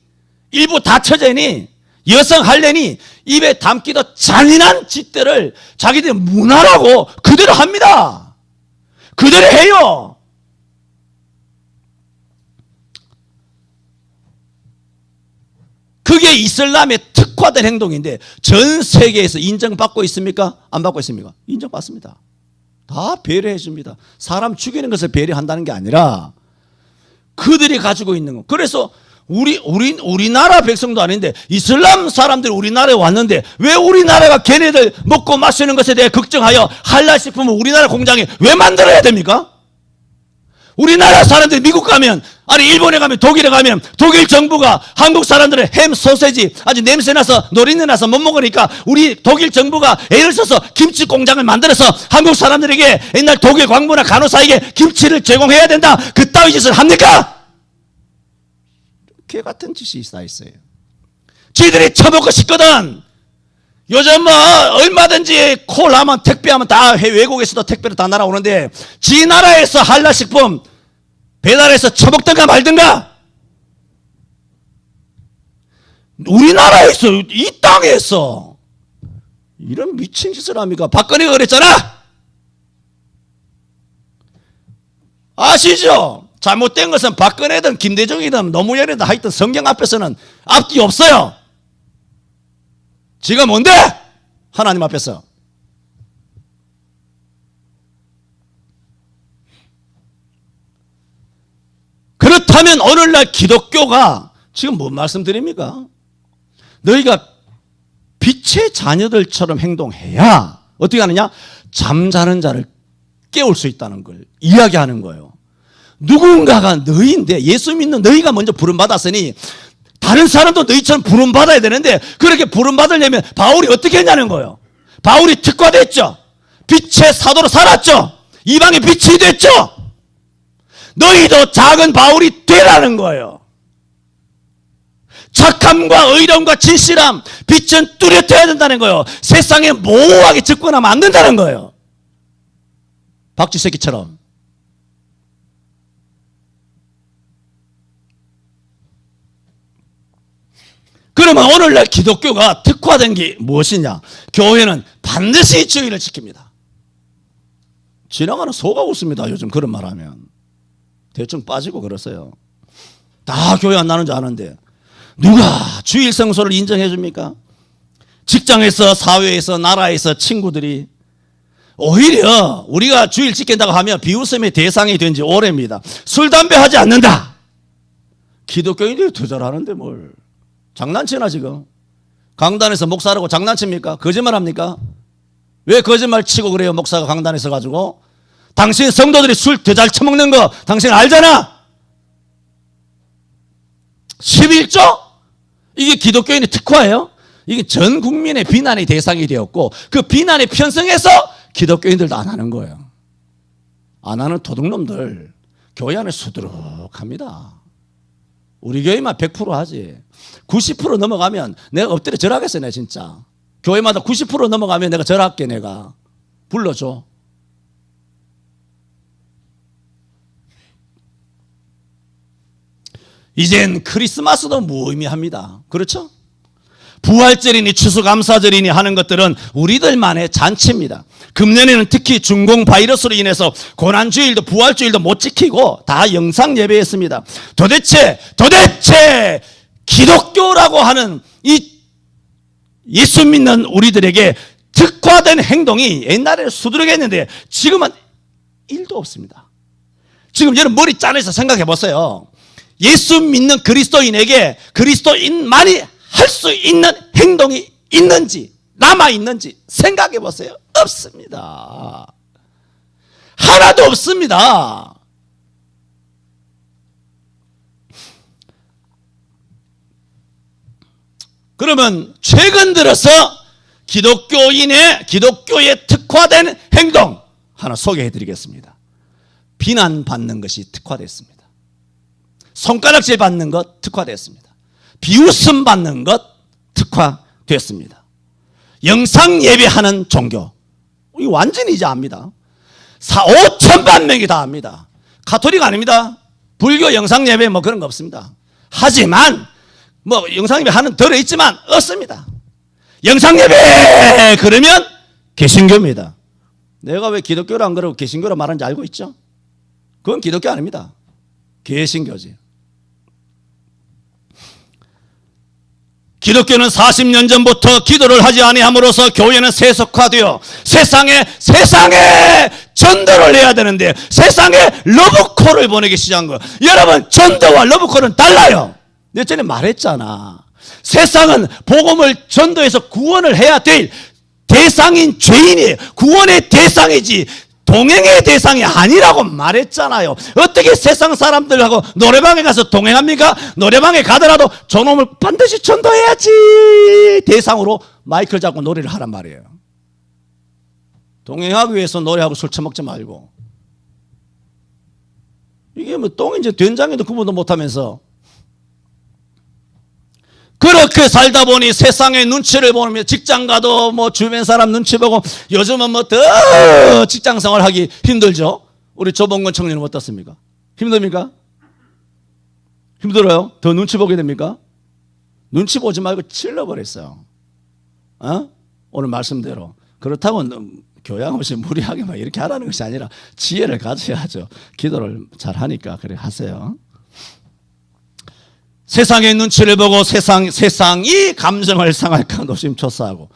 Speaker 1: 일부 다처제니 여성 할례니 입에 담기도 잔인한 짓들을 자기들의 문화라고 그대로 합니다. 그대로 해요. 그게 이슬람의 특화된 행동인데 전 세계에서 인정받고 있습니까? 안 받고 있습니까? 인정받습니다. 다 배려해 줍니다. 사람 죽이는 것을 배려한다는 게 아니라 그들이 가지고 있는 거. 그래서 우리나라 백성도 아닌데 이슬람 사람들이 우리나라에 왔는데 왜 우리나라가 걔네들 먹고 마시는 것에 대해 걱정하여 할랄 식품을 우리나라 공장에 왜 만들어야 됩니까? 우리나라 사람들이 미국 가면, 아니 일본에 가면, 독일에 가면 독일 정부가 한국 사람들의 햄, 소세지 아주 냄새나서 노린내 나서 못 먹으니까 우리 독일 정부가 애를 써서 김치 공장을 만들어서 한국 사람들에게 옛날 독일 광부나 간호사에게 김치를 제공해야 된다. 그따위 짓을 합니까? 개 같은 짓이 다 있어요. 지들이 처먹고 싶거든. 요즘 뭐 얼마든지 콜하면 택배하면 다 외국에서도 택배로 다 날아오는데 지 나라에서 한라식품 배달해서 처먹든가 말든가. 우리나라에서 이 땅에서 이런 미친 짓을 합니까? 박근혜가 그랬잖아. 아시죠? 잘못된 것은 박근혜든 김대중이든 노무현이든 하여튼 성경 앞에서는 앞뒤 없어요. 지가 뭔데? 하나님 앞에서. 그렇다면 오늘날 기독교가 지금 뭔 말씀드립니까? 너희가 빛의 자녀들처럼 행동해야 어떻게 하느냐? 잠자는 자를 깨울 수 있다는 걸 이야기하는 거예요. 누군가가 너희인데 예수 믿는 너희가 먼저 부름받았으니 다른 사람도 너희처럼 부름받아야 되는데 그렇게 부름받으려면 바울이 어떻게 했냐는 거예요. 바울이 특화됐죠. 빛의 사도로 살았죠. 이방의 빛이 됐죠. 너희도 작은 바울이 되라는 거예요. 착함과 의로움과 진실함, 빛은 뚜렷해야 된다는 거예요. 세상에 모호하게 접근하면 안 된다는 거예요. 박쥐새끼처럼. 그러면 오늘날 기독교가 특화된 게 무엇이냐? 교회는 반드시 주의를 지킵니다. 지나가는 소가 웃습니다. 요즘 그런 말하면. 대충 빠지고 그러세요. 다 교회 안 나는 줄 아는데 누가 주일 성소를 인정해 줍니까? 직장에서, 사회에서, 나라에서 친구들이 오히려 우리가 주일 지킨다고 하면 비웃음의 대상이 된 지 오래입니다. 술, 담배 하지 않는다. 기독교인들이 더 잘하는데 뭘. 장난치나 지금. 강단에서 목사라고 장난칩니까? 거짓말합니까? 왜 거짓말 치고 그래요? 목사가 강단에 서가지고. 당신 성도들이 술 더 잘 처먹는 거 당신 알잖아. 11조? 이게 기독교인의 특화예요? 이게 전 국민의 비난의 대상이 되었고 그 비난에 편성해서 기독교인들도 안 하는 거예요. 안 하는 도둑놈들 교회 안에 수두룩합니다. 우리 교회만 100% 하지. 90% 넘어가면 내가 엎드려 절하겠어. 내가 진짜 교회마다 90% 넘어가면 내가 절할게. 내가 불러줘. 이젠 크리스마스도 무의미합니다. 그렇죠? 부활절이니 추수감사절이니 하는 것들은 우리들만의 잔치입니다. 금년에는 특히 중공 바이러스로 인해서 고난주일도 부활주일도 못 지키고 다 영상 예배했습니다. 도대체 기독교라고 하는 이 예수 믿는 우리들에게 특화된 행동이 옛날에는 수두룩했는데 지금은 1도 없습니다. 지금 여러분 머리 짜내서 생각해 보세요. 예수 믿는 그리스도인에게 그리스도인만이 할 수 있는 행동이 있는지 남아있는지 생각해 보세요. 없습니다. 하나도 없습니다. 그러면 최근 들어서 기독교에 특화된 행동 하나 소개해 드리겠습니다. 비난받는 것이 특화됐습니다. 손가락질 받는 것 특화됐습니다. 비웃음 받는 것 특화됐습니다. 영상 예배하는 종교 이거 완전히 이제 압니다. 5천만 명이 다 압니다. 가톨릭 아닙니다. 불교 영상 예배 뭐 그런 거 없습니다. 하지만 뭐 영상 예배 하는 덜어 있지만 없습니다. 영상 예배 그러면 개신교입니다. 내가 왜 기독교를 안 그러고 개신교로 말하는지 알고 있죠? 그건 기독교 아닙니다. 개신교지. 기독교는 40년 전부터 기도를 하지 아니함으로써 교회는 세속화되어 세상에 전도를 해야 되는데 세상에 러브콜을 보내기 시작한 거예요. 여러분, 전도와 러브콜은 달라요. 내가 전에 말했잖아. 세상은 복음을 전도해서 구원을 해야 될 대상인 죄인이에요. 구원의 대상이지 동행의 대상이 아니라고 말했잖아요. 어떻게 세상 사람들하고 노래방에 가서 동행합니까? 노래방에 가더라도 저놈을 반드시 전도해야지 대상으로 마이크를 잡고 노래를 하란 말이에요. 동행하기 위해서 노래하고 술 처먹지 말고. 이게 뭐 똥인지 된장에도 구분도 못하면서 그렇게 살다 보니 세상의 눈치를 보면 직장 가도 뭐 주변 사람 눈치 보고 요즘은 뭐 더 직장 생활하기 힘들죠. 우리 조봉근 청년은 어떻습니까? 힘듭니까? 힘들어요? 더 눈치 보게 됩니까? 눈치 보지 말고 찔러버렸어요. 오늘 말씀대로. 그렇다고 교양 없이 무리하게 막 이렇게 하라는 것이 아니라 지혜를 가져야죠. 기도를 잘 하니까 그래 하세요. 세상의 눈치를 보고 세상이 감정을 상할까 노심초사하고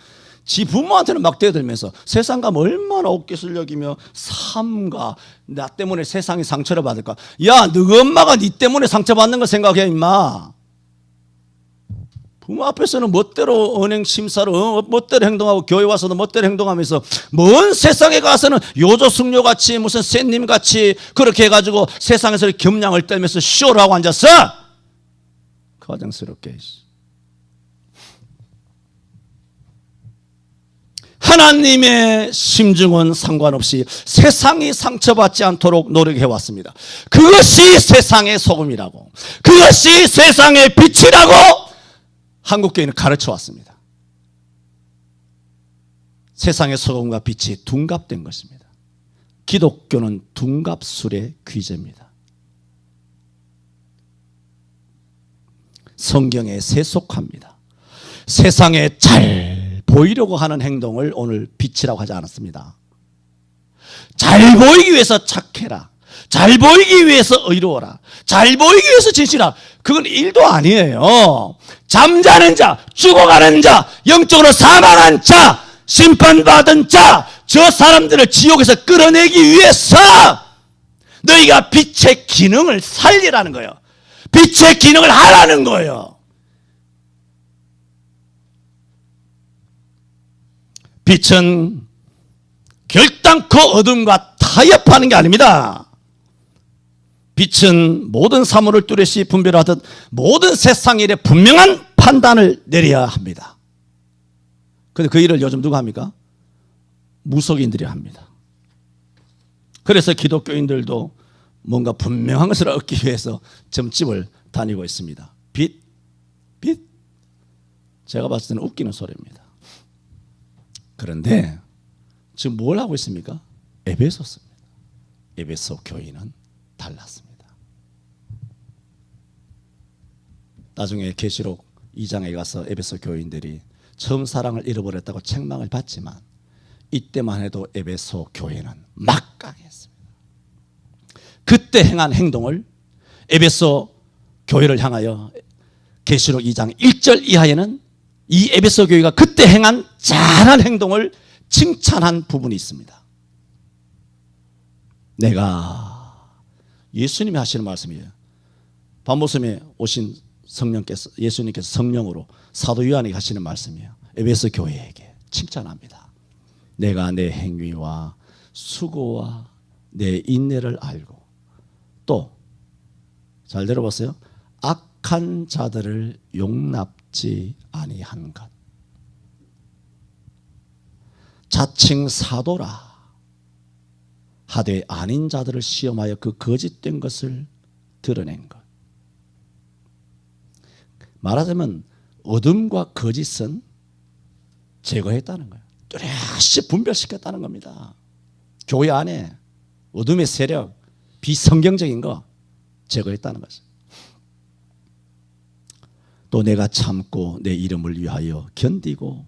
Speaker 1: 지 부모한테는 막 대들면서 세상과 얼마나 옥기술 여기며 삼가 나 때문에 세상이 상처를 받을까. 야, 너희 엄마가 니 때문에 상처받는 거 생각해 임마. 부모 앞에서는 멋대로 은행 심사로 멋대로 행동하고 교회 와서도 멋대로 행동하면서 먼 세상에 가서는 요조숙녀같이 무슨 샌님같이 그렇게 해가지고 세상에서 겸양을 떨면서 쇼를 하고 앉았어. 가정스럽게. 하나님의 심중은 상관없이 세상이 상처받지 않도록 노력해왔습니다. 그것이 세상의 소금이라고, 그것이 세상의 빛이라고 한국교회는 가르쳐왔습니다. 세상의 소금과 빛이 둔갑된 것입니다. 기독교는 둔갑술의 귀재입니다. 성경에 세속화입니다. 세상에 잘 보이려고 하는 행동을 오늘 빛이라고 하지 않았습니다. 잘 보이기 위해서 착해라. 잘 보이기 위해서 의로워라. 잘 보이기 위해서 진실하라. 그건 일도 아니에요. 잠자는 자, 죽어가는 자, 영적으로 사망한 자, 심판받은 자, 저 사람들을 지옥에서 끌어내기 위해서 너희가 빛의 기능을 살리라는 거예요. 빛의 기능을 하라는 거예요. 빛은 결단코 어둠과 타협하는 게 아닙니다. 빛은 모든 사물을 뚜렷이 분별하듯 모든 세상 일에 분명한 판단을 내려야 합니다. 그런데 그 일을 요즘 누가 합니까? 무속인들이 합니다. 그래서 기독교인들도 뭔가 분명한 것을 얻기 위해서 점집을 다니고 있습니다. 빛. 제가 봤을 때는 웃기는 소리입니다. 그런데 지금 뭘 하고 있습니까? 에베소서입니다. 에베소 교인은 달랐습니다. 나중에 계시록 2장에 가서 에베소 교인들이 처음 사랑을 잃어버렸다고 책망을 받지만 이때만 해도 에베소 교회는 막강했습니다. 그때 행한 행동을 에베소 교회를 향하여 계시록 2장 1절 이하에는 이 에베소 교회가 그때 행한 잘한 행동을 칭찬한 부분이 있습니다. 내가 예수님이 하시는 말씀이에요. 밤모섬에 오신 성령께서 예수님께서 성령으로 사도 요한에게 하시는 말씀이에요. 에베소 교회에게 칭찬합니다. 내가 내 행위와 수고와 내 인내를 알고 또 잘 들어보세요. 악한 자들을 용납지 아니한 것. 자칭 사도라 하되 아닌 자들을 시험하여 그 거짓된 것을 드러낸 것. 말하자면 어둠과 거짓은 제거했다는 거예요. 뚜렷이 분별시켰다는 겁니다. 교회 안에 어둠의 세력, 비성경적인 거 제거했다는 것이죠. 또 내가 참고 내 이름을 위하여 견디고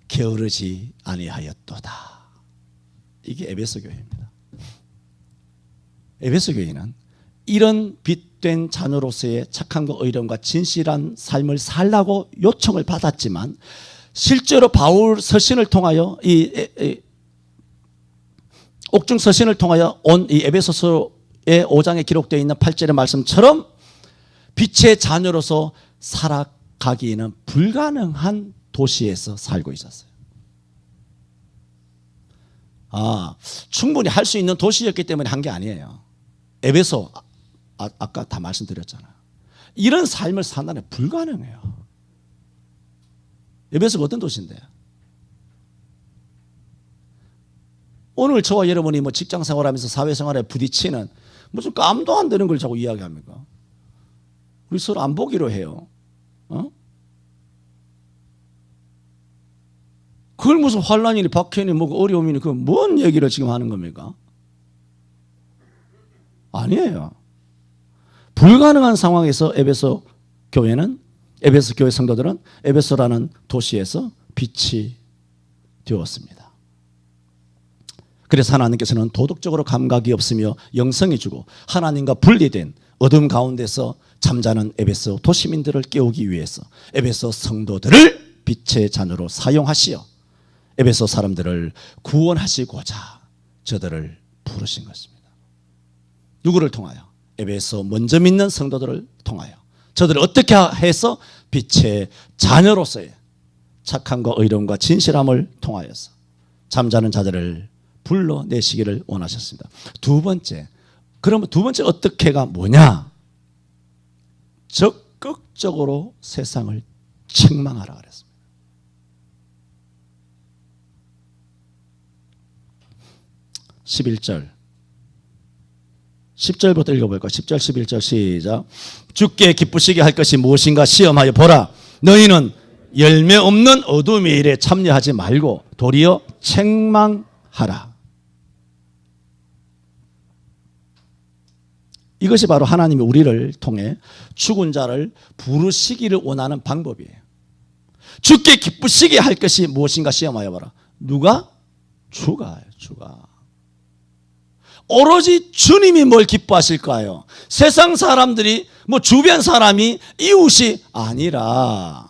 Speaker 1: 게으르지 아니하였도다. 이게 에베소 교회입니다. 에베소 교회는 이런 빛 복된 자녀로서의 착함과 의로움과 진실한 삶을 살라고 요청을 받았지만 실제로 바울 서신을 통하여 이 옥중 서신을 통하여 온 이 에베소서의 5장에 기록되어 있는 8절의 말씀처럼 빛의 자녀로서 살아가기에는 불가능한 도시에서 살고 있었어요. 충분히 할 수 있는 도시였기 때문에 한 게 아니에요. 에베소 아까 다 말씀드렸잖아요. 이런 삶을 산다는 불가능해요. 에베소가 어떤 도시인데? 오늘 저와 여러분이 뭐 직장 생활하면서 사회생활에 부딪히는 무슨 깜도 안 되는 걸 자꾸 이야기합니까? 우리 서로 안 보기로 해요. 그걸 무슨 환란이니 박해니 뭐 어려움이니 그 뭔 얘기를 지금 하는 겁니까? 아니에요. 불가능한 상황에서 에베소 교회 성도들은 에베소라는 도시에서 빛이 되었습니다. 그래서 하나님께서는 도덕적으로 감각이 없으며 영성이 주고 하나님과 분리된 어둠 가운데서 잠자는 에베소 도시민들을 깨우기 위해서 에베소 성도들을 빛의 자녀로 사용하시어 에베소 사람들을 구원하시고자 저들을 부르신 것입니다. 누구를 통하여? 에베소 먼저 믿는 성도들을 통하여 저들을 어떻게 해서 빛의 자녀로서의 착함과 의로움과 진실함을 통하여서 잠자는 자들을 불러내시기를 원하셨습니다. 그러면 두 번째 어떻게가 뭐냐? 적극적으로 세상을 책망하라 그랬습니다. 11절 10절부터 읽어볼까요? 10절 11절 시작. 주께 기쁘시게 할 것이 무엇인가 시험하여 보라. 너희는 열매 없는 어둠의 일에 참여하지 말고 도리어 책망하라. 이것이 바로 하나님이 우리를 통해 죽은 자를 부르시기를 원하는 방법이에요. 주께 기쁘시게 할 것이 무엇인가 시험하여 보라. 누가? 주가. 오로지 주님이 뭘 기뻐하실까요? 세상 사람들이 뭐 주변 사람이 이웃이 아니라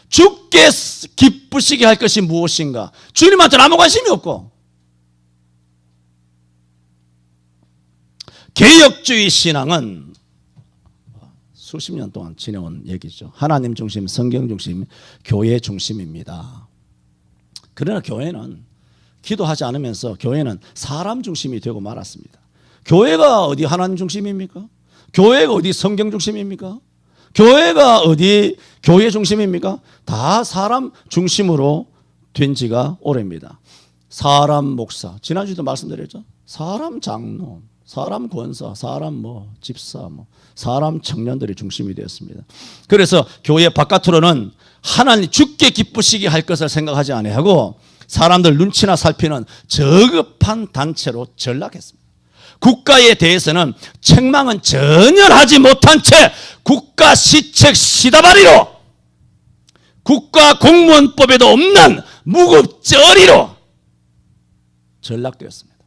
Speaker 1: 주께 기쁘시게 할 것이 무엇인가? 주님한테는 아무 관심이 없고 개혁주의 신앙은 수십 년 동안 지내온 얘기죠. 하나님 중심, 성경 중심, 교회 중심입니다. 그러나 교회는 기도하지 않으면서 교회는 사람 중심이 되고 말았습니다. 교회가 어디 하나님 중심입니까? 교회가 어디 성경 중심입니까? 교회가 어디 교회 중심입니까? 다 사람 중심으로 된 지가 오래입니다. 사람 목사, 지난주에도 말씀드렸죠. 사람 장로, 사람 권사, 사람 집사, 사람 청년들이 중심이 되었습니다. 그래서 교회 바깥으로는 하나님 주께 기쁘시게 할 것을 생각하지 아니하고 사람들 눈치나 살피는 저급한 단체로 전락했습니다. 국가에 대해서는 책망은 전혀 하지 못한 채 국가 시책 시다바리로 국가 공무원법에도 없는 무급저리로 전락되었습니다.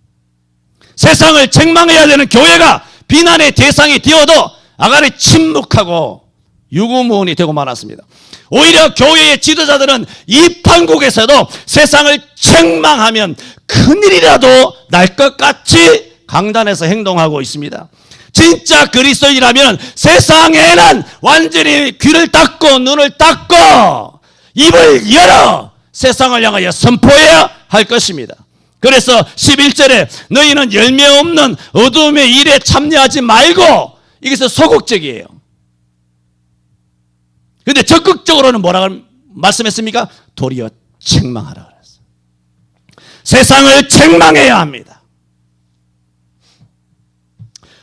Speaker 1: 세상을 책망해야 되는 교회가 비난의 대상이 되어도 아가리 침묵하고 유구무원이 되고 말았습니다. 오히려 교회의 지도자들은 이 판국에서도 세상을 책망하면 큰일이라도 날 것 같이 강단에서 행동하고 있습니다. 진짜 그리스도인이라면 세상에는 완전히 귀를 닫고 눈을 닫고 입을 열어 세상을 향하여 선포해야 할 것입니다. 그래서 11절에 너희는 열매 없는 어둠의 일에 참여하지 말고, 이것은 소극적이에요. 그런데 적극적으로는 뭐라고 말씀했습니까? 도리어 책망하라 그랬어요. 세상을 책망해야 합니다.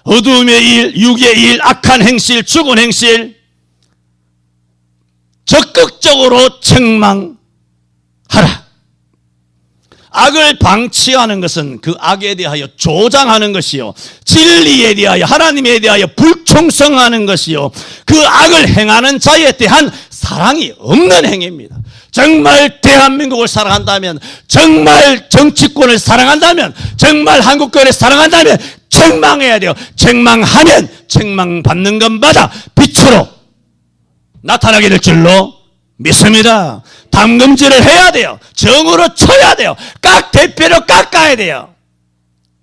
Speaker 1: 어둠의 일, 육의 일, 악한 행실, 죽은 행실 적극적으로 책망하라. 악을 방치하는 것은 그 악에 대하여 조장하는 것이요, 진리에 대하여 하나님에 대하여 불충성하는 것이요, 그 악을 행하는 자에 대한 사랑이 없는 행위입니다. 정말 대한민국을 사랑한다면, 정말 정치권을 사랑한다면, 정말 한국교회를 사랑한다면 책망해야 돼요. 책망하면 책망받는 것마다 빛으로 나타나게 될 줄로 믿습니다. 담금질을 해야 돼요. 정으로 쳐야 돼요. 대패로 깎아야 돼요.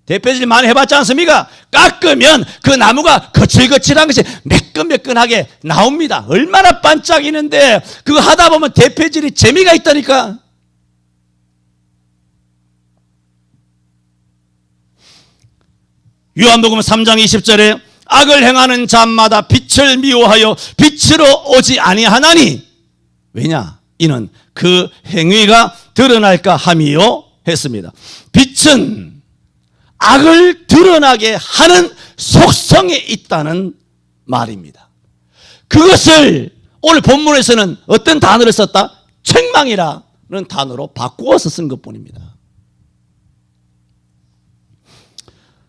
Speaker 1: 대패질 많이 해봤지 않습니까? 깎으면 그 나무가 거칠거칠한 것이 매끈매끈하게 나옵니다. 얼마나 반짝이는데 그거 하다 보면 대패질이 재미가 있다니까. 요한복음 3장 20절에 악을 행하는 자마다 빛을 미워하여 빛으로 오지 아니하나니 왜냐? 이는 그 행위가 드러날까 함이요 했습니다. 빛은 악을 드러나게 하는 속성에 있다는 말입니다. 그것을 오늘 본문에서는 어떤 단어를 썼다? 책망이라는 단어로 바꾸어서 쓴 것뿐입니다.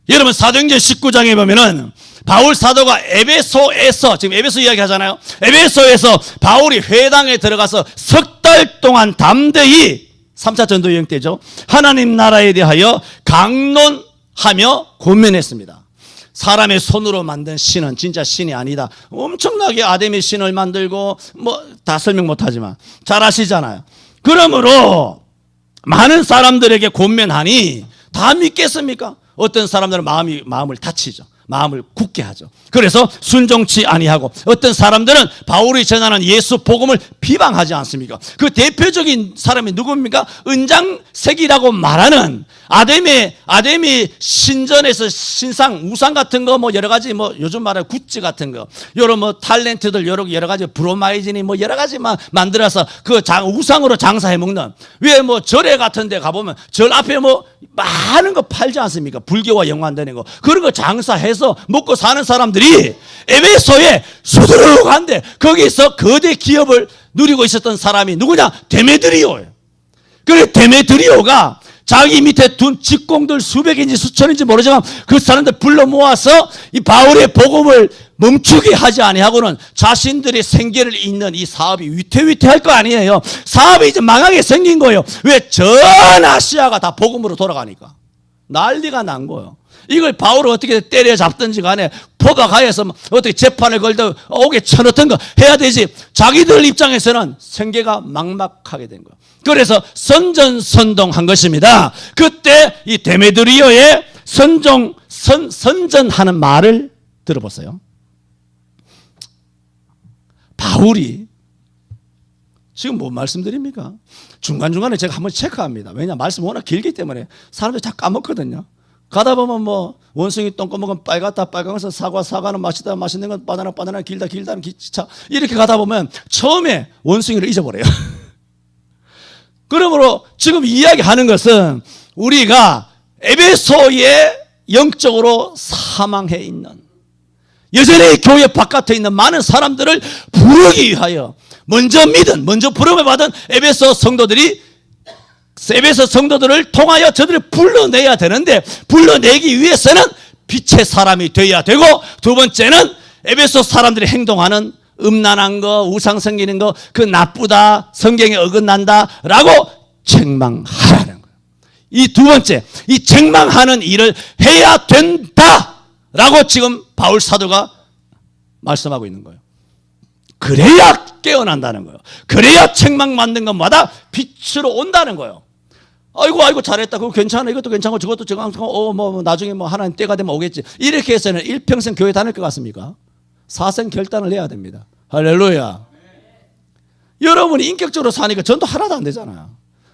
Speaker 1: 여러분 사도행전 19장에 보면은 바울 사도가 에베소에서, 지금 에베소 이야기 하잖아요. 에베소에서 바울이 회당에 들어가서 석 달 동안 담대히 3차 전도 여행 때죠. 하나님 나라에 대하여 강론하며 권면했습니다. 사람의 손으로 만든 신은 진짜 신이 아니다. 엄청나게 아담의 신을 만들고 다 설명 못하지만 잘 아시잖아요. 그러므로 많은 사람들에게 권면하니 다 믿겠습니까? 어떤 사람들은 마음을 다치죠. 마음을 굳게 하죠. 그래서 순종치 아니하고 어떤 사람들은 바울이 전하는 예수 복음을 비방하지 않습니까? 그 대표적인 사람이 누굽니까? 은장색이라고 말하는 아담의 신전에서 신상, 우상 같은 거 여러 가지 요즘 말하는 굿즈 같은 거, 여러 탤런트들 여러 가지 브로마이진이 여러 가지만 만들어서 그 우상으로 장사해 먹는, 왜 절에 같은 데 가보면 절 앞에 많은 거 팔지 않습니까? 불교와 연관되는 거. 그런 거 장사해서 먹고 사는 사람들이 에베소에 수두룩한데 거기서 거대 기업을 누리고 있었던 사람이 누구냐? 데메드리오예요. 그래 데메드리오가 자기 밑에 둔 직공들 수백인지 수천인지 모르지만 그 사람들 불러 모아서 이 바울의 복음을 멈추게 하지 아니하고는 자신들의 생계를 잇는 이 사업이 위태위태할 거 아니에요. 사업이 이제 망하게 생긴 거예요. 왜? 전 아시아가 다 복음으로 돌아가니까 난리가 난 거예요. 이걸 바울을 어떻게 때려잡든지 간에 포박하여서 어떻게 재판을 걸든 옥에 쳐넣던 거 해야 되지. 자기들 입장에서는 생계가 막막하게 된 거예요. 그래서 선전선동한 것입니다. 그때 이 데메드리오의 선전하는 말을 들어보세요. 바울이 지금 뭐 말씀드립니까? 중간중간에 제가 한번 체크합니다. 왜냐? 말씀 워낙 길기 때문에 사람들이 다 까먹거든요. 가다 보면 원숭이 똥꺼먹은 빨갛다 빨강해서 사과는 맛있다 맛있는 건 바나나 길다는 기차 이렇게 가다 보면 처음에 원숭이를 잊어버려요. 그러므로 지금 이야기하는 것은 우리가 에베소에 영적으로 사망해 있는, 여전히 교회 바깥에 있는 많은 사람들을 부르기 위하여 먼저 부름을 받은 에베소 성도들을 통하여 저들을 불러내야 되는데, 불러내기 위해서는 빛의 사람이 되어야 되고, 두 번째는 에베소 사람들이 행동하는 음란한 거, 우상 섬기는 거, 그 나쁘다, 성경에 어긋난다 라고 책망하라는 거예요. 이 두 번째, 이 책망하는 일을 해야 된다 라고 지금 바울 사도가 말씀하고 있는 거예요. 그래야 깨어난다는 거예요. 그래야 책망 만든 것마다 빛으로 온다는 거예요. 아이고 잘했다. 그거 괜찮아. 이것도 괜찮고 저것도 괜찮고 나중에 하나님 때가 되면 오겠지. 이렇게 해서는 일평생 교회 다닐 것 같습니까? 사생 결단을 해야 됩니다. 할렐루야. 여러분이 인격적으로 사니까 전도 하나도 안 되잖아요.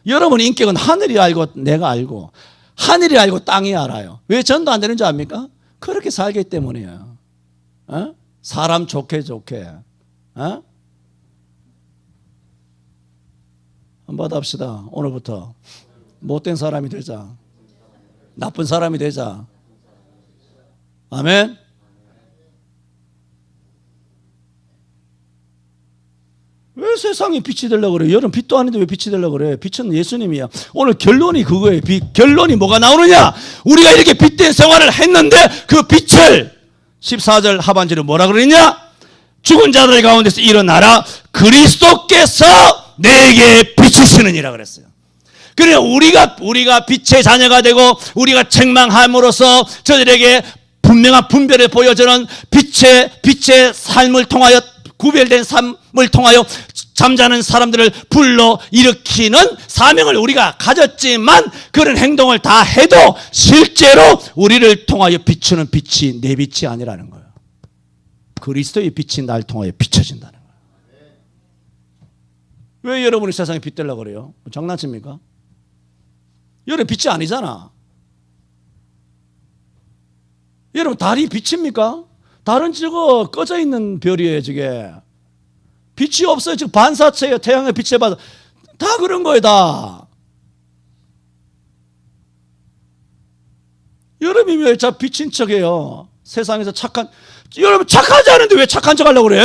Speaker 1: 여러분 인격은 하늘이 알고 내가 알고, 하늘이 알고 땅이 알아요. 왜 전도 안 되는 줄 압니까? 그렇게 살기 때문이에요. 사람 좋게 한번 합시다. 오늘부터 못된 사람이 되자. 나쁜 사람이 되자. 아멘. 왜 세상에 빛이 되려고 그래? 여러분 빛도 아닌데 왜 빛이 되려고 그래? 빛은 예수님이야. 오늘 결론이 그거예요. 결론이 뭐가 나오느냐? 우리가 이렇게 빛된 생활을 했는데 그 빛을 14절 하반절에 뭐라 그러냐? 죽은 자들 가운데서 일어나라. 그리스도께서 내게 비추시느니라 그랬어요. 그래 우리가 빛의 자녀가 되고 우리가 책망함으로써 저들에게 분명한 분별을 보여주는 빛의 삶을 통하여, 구별된 삶을 통하여 잠자는 사람들을 불러 일으키는 사명을 우리가 가졌지만, 그런 행동을 다 해도 실제로 우리를 통하여 비추는 빛이 내 빛이 아니라는 거예요. 그리스도의 빛이 날 통하여 비춰진다는 거예요. 왜 여러분이 세상에 빛 되려고 그래요? 장난칩니까? 여러분 빛이 아니잖아. 여러분 달이 빛입니까? 달은 저거 꺼져 있는 별이에요. 저게 빛이 없어요. 지금 반사체예요. 태양의 빛에 받아 다 그런 거예요. 다. 여러분이 왜 자 빛인 척해요? 세상에서 착한, 여러분 착하지 않은데 왜 착한 척 하려고 그래?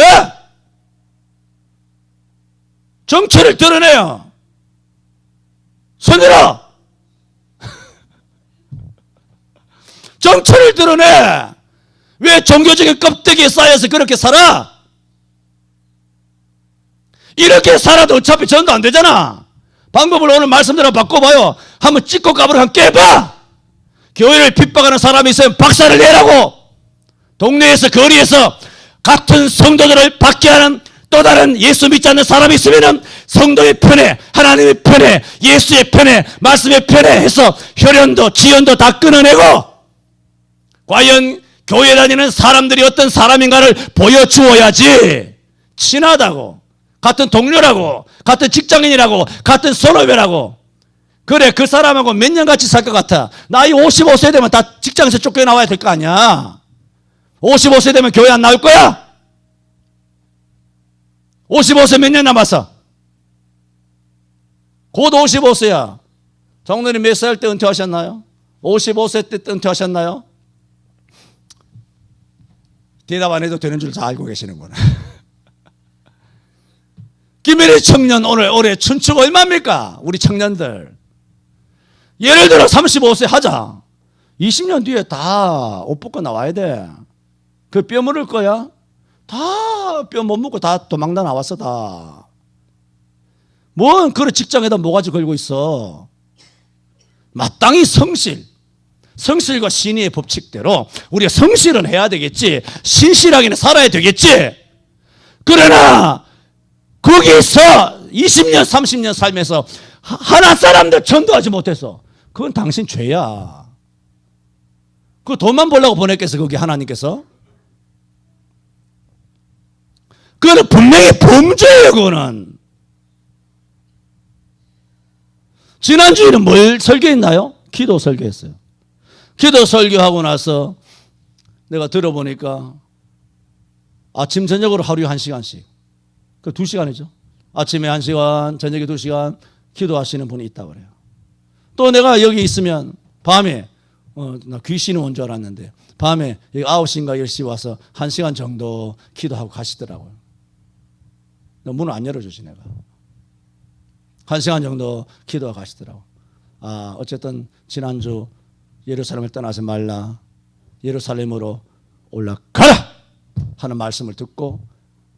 Speaker 1: 정체를 드러내요. 손들어. 정체를 드러내. 왜 종교적인 껍데기에 쌓여서 그렇게 살아? 이렇게 살아도 어차피 전도 안 되잖아. 방법을 오늘 말씀대로 바꿔봐요. 한번 찍고 까불어 한번 깨봐. 교회를 핍박하는 사람이 있으면 박살을 내라고. 동네에서 거리에서 같은 성도들을 박해하는 또 다른 예수 믿지 않는 사람이 있으면 성도의 편에, 하나님의 편에, 예수의 편에, 말씀의 편에 해서 혈연도 지연도 다 끊어내고, 과연 교회 다니는 사람들이 어떤 사람인가를 보여주어야지. 친하다고, 같은 동료라고, 같은 직장인이라고, 같은 선후배라고, 그래 그 사람하고 몇 년 같이 살 것 같아. 나이 55세 되면 다 직장에서 쫓겨나와야 될 거 아니야. 55세 되면 교회 안 나올 거야? 55세 몇 년 남았어? 곧 55세야. 장로님 몇 살 때 은퇴하셨나요? 55세 때 은퇴하셨나요? 대답 안 해도 되는 줄 잘 알고 계시는구나. 김일의 청년 오늘 올해 춘추가 얼마입니까? 우리 청년들. 예를 들어 35세 하자. 20년 뒤에 다 옷 벗고 나와야 돼. 그 뼈 물을 거야? 다 뼈 못 묻고 다 도망다 나왔어 다. 뭔 그런 직장에다 모가지 걸고 있어. 마땅히 성실과 신의의 법칙대로 우리가 성실은 해야 되겠지. 신실하게는 살아야 되겠지. 그러나 거기서 20년 30년 살면서 하나 사람들 전도하지 못해서 그건 당신 죄야. 그 돈만 벌려고 보냈겠어 거기 하나님께서? 그거는 분명히 범죄예요. 그거는. 지난주에는 뭘 설교했나요? 기도 설교했어요. 기도 설교하고 나서 내가 들어보니까 아침 저녁으로 하루에 1시간씩, 그 2시간이죠. 아침에 1시간, 저녁에 2시간 기도하시는 분이 있다고 그래요. 또 내가 여기 있으면 밤에 나 귀신이 온 줄 알았는데 밤에 여기 9시인가 10시 와서 1시간 정도 기도하고 가시더라고요. 문을 안 열어주지 내가. 1시간 정도 기도하고 가시더라고요. 아, 어쨌든 지난주 예루살렘을 떠나지 말라, 예루살렘으로 올라가라 하는 말씀을 듣고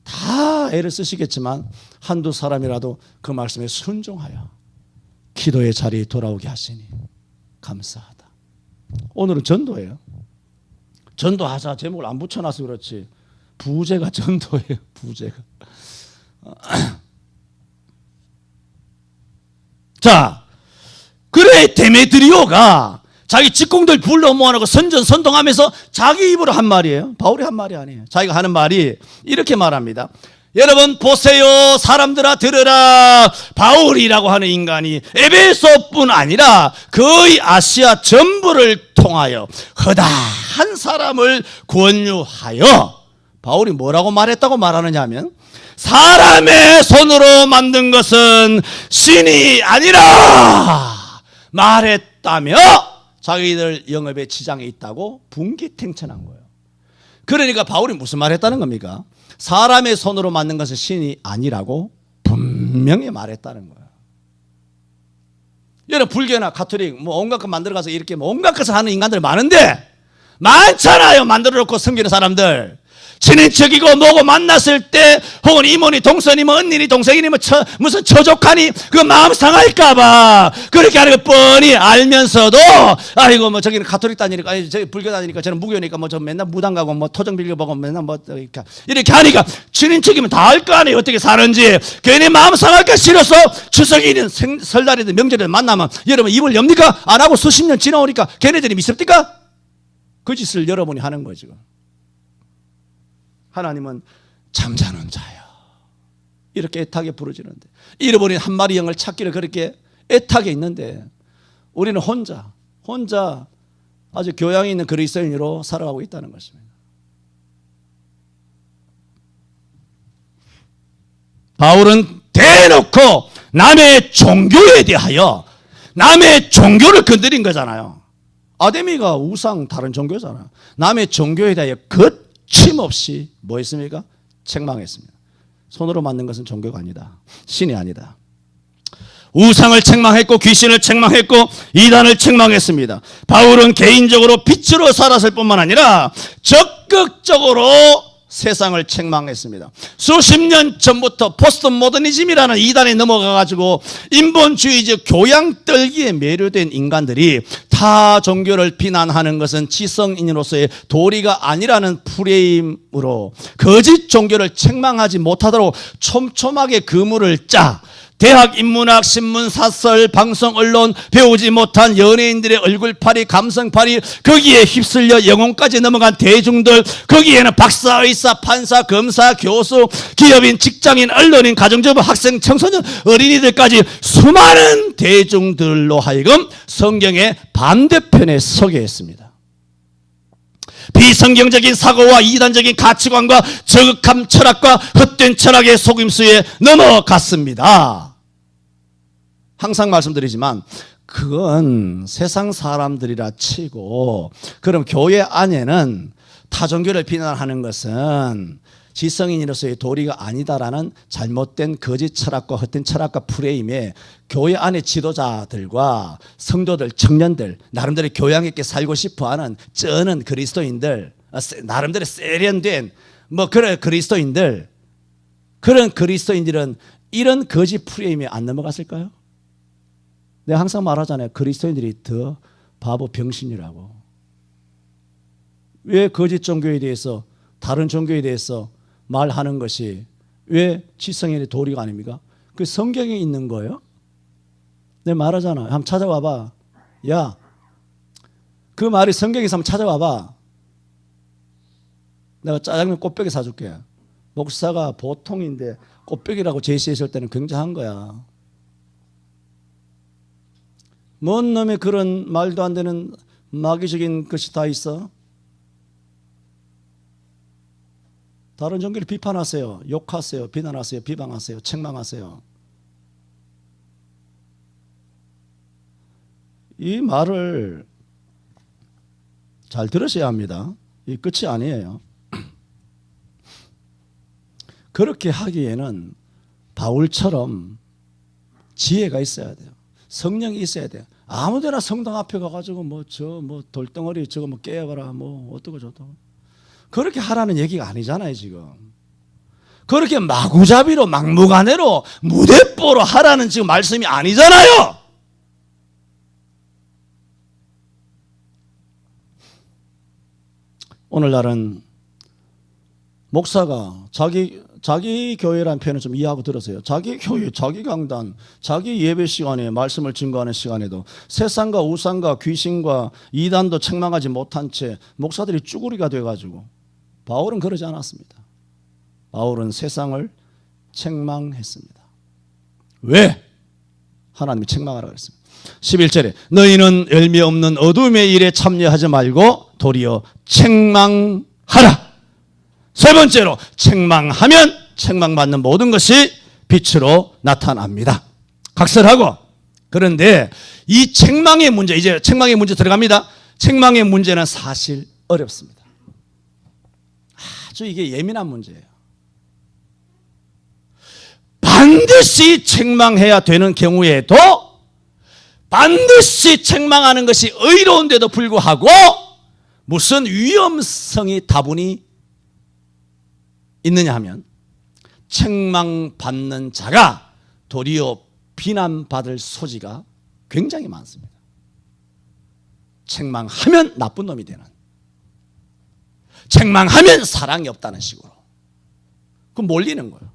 Speaker 1: 다 애를 쓰시겠지만 한두 사람이라도 그 말씀에 순종하여 기도의 자리에 돌아오게 하시니 감사하다. 오늘은 전도예요. 전도하자 제목을 안 붙여놔서 그렇지 부제가 전도예요. 부제가. 자, 그래 데메드리오가 자기 직공들 불러 모아놓고 선전선동하면서 자기 입으로 한 말이에요. 바울이 한 말이 아니에요. 자기가 하는 말이 이렇게 말합니다. 여러분 보세요. 사람들아 들으라. 바울이라고 하는 인간이 에베소뿐 아니라 거의 아시아 전부를 통하여 허다한 사람을 권유하여, 바울이 뭐라고 말했다고 말하느냐 하면 사람의 손으로 만든 것은 신이 아니라 말했다며 자기들 영업의 지장에 있다고 분기탱천한 거예요. 그러니까 바울이 무슨 말했다는 겁니까? 사람의 손으로 만든 것은 신이 아니라고 분명히 말했다는 거예요. 여러분 불교나 가톨릭 뭐 온갖 것 만들어가서 이렇게 뭐 온갖 것을 하는 인간들 많은데 많잖아요. 만들어 놓고 섬기는 사람들. 친인척이고 뭐고 만났을 때 혹은 이모니 동선이 뭐 언니니 동생이니 뭐 무슨 처족하니 그 마음 상할까봐 그렇게 하는 거 뻔히 알면서도 아이고 뭐 저기는 가톨릭 다니니까 아니 저기 불교 다니니까 저는 무교니까 뭐 저 맨날 무당 가고 뭐 토정 빌려 보고 맨날 뭐 이렇게 하니까 친인척이면 다 알 거 아니에요. 어떻게 사는지. 괜히 마음 상할까 싫어서 추석이든 설날이든 명절이든 만나면 여러분 입을 엽니까? 안 하고 수십 년 지나오니까 걔네들이 미습니까? 그 짓을 여러분이 하는 거죠. 하나님은 잠자는 자야 이렇게 애타게 부르짖는데, 잃어버린 한 마리 양을 찾기를 그렇게 애타게 있는데 우리는 혼자 아주 교양이 있는 그리스도인으로 살아가고 있다는 것입니다. 바울은 대놓고 남의 종교에 대하여 남의 종교를 건드린 거잖아요. 아데미가 우상 다른 종교잖아요. 남의 종교에 대하여 거침없이 뭐 했습니까? 책망했습니다. 손으로 만든 것은 종교가 아니다. 신이 아니다. 우상을 책망했고 귀신을 책망했고 이단을 책망했습니다. 바울은 개인적으로 빛으로 살았을 뿐만 아니라 적극적으로 세상을 책망했습니다. 수십 년 전부터 포스트 모더니즘이라는 이단에 넘어가가지고 인본주의적 교양떨기에 매료된 인간들이 타 종교를 비난하는 것은 지성인으로서의 도리가 아니라는 프레임으로 거짓 종교를 책망하지 못하도록 촘촘하게 그물을 짜 대학 인문학, 신문, 사설, 방송, 언론, 배우지 못한 연예인들의 얼굴팔이, 감성팔이, 거기에 휩쓸려 영혼까지 넘어간 대중들, 거기에는 박사, 의사, 판사, 검사, 교수, 기업인, 직장인, 언론인, 가정주부, 학생, 청소년, 어린이들까지 수많은 대중들로 하여금 성경의 반대편에 서게 했습니다. 비성경적인 사고와 이단적인 가치관과 저극한 철학과 헛된 철학의 속임수에 넘어갔습니다. 항상 말씀드리지만 그건 세상 사람들이라 치고 그럼 교회 안에는 타종교를 비난하는 것은 지성인으로서의 도리가 아니다라는 잘못된 거짓 철학과 헛된 철학과 프레임에 교회 안의 지도자들과 성도들, 청년들, 나름대로 교양 있게 살고 싶어하는 쩌는 그리스도인들, 나름대로 세련된 뭐 그런 그리스도인들, 그런 그리스도인들은 이런 거짓 프레임에 안 넘어갔을까요? 내가 항상 말하잖아요. 그리스도인들이 더 바보 병신이라고. 왜 거짓 종교에 대해서, 다른 종교에 대해서 말하는 것이 왜 지성인의 도리가 아닙니까? 그 성경에 있는 거예요. 내가 말하잖아. 한번 찾아와봐. 야, 그 말이 성경에서 한번 찾아와봐. 내가 짜장면 꽃배기 사줄게. 목사가 보통인데 꽃배기라고 제시했을 때는 굉장한 거야. 뭔 놈의 그런 말도 안 되는 마귀적인 것이 다 있어? 다른 종교를 비판하세요. 욕하세요. 비난하세요. 비방하세요. 책망하세요. 이 말을 잘 들으셔야 합니다. 이 끝이 아니에요. 그렇게 하기에는 바울처럼 지혜가 있어야 돼요. 성령이 있어야 돼요. 아무데나 성당 앞에 가가지고 돌덩어리 저거 깨어봐라 어떠고 저떠고 그렇게 하라는 얘기가 아니잖아요. 지금 그렇게 마구잡이로 막무가내로 무대뽀로 하라는 지금 말씀이 아니잖아요. 오늘날은 목사가 자기 교회라는 표현을 좀 이해하고 들으세요. 자기 교회, 자기 강단, 자기 예배 시간에 말씀을 증거하는 시간에도 세상과 우상과 귀신과 이단도 책망하지 못한 채 목사들이 쭈구리가 돼가지고, 바울은 그러지 않았습니다. 바울은 세상을 책망했습니다. 왜? 하나님이 책망하라고 그랬습니다. 11절에 너희는 열매 없는 어둠의 일에 참여하지 말고 도리어 책망하라. 세 번째로 책망하면 책망받는 모든 것이 빛으로 나타납니다. 각설하고. 그런데 이 책망의 문제, 이제 책망의 문제 들어갑니다. 책망의 문제는 사실 어렵습니다. 아주 이게 예민한 문제예요. 반드시 책망해야 되는 경우에도 반드시 책망하는 것이 의로운데도 불구하고 무슨 위험성이 다분히 있느냐 하면 책망받는 자가 도리어 비난받을 소지가 굉장히 많습니다. 책망하면 나쁜 놈이 되는, 책망하면 사랑이 없다는 식으로 그럼 몰리는 거예요.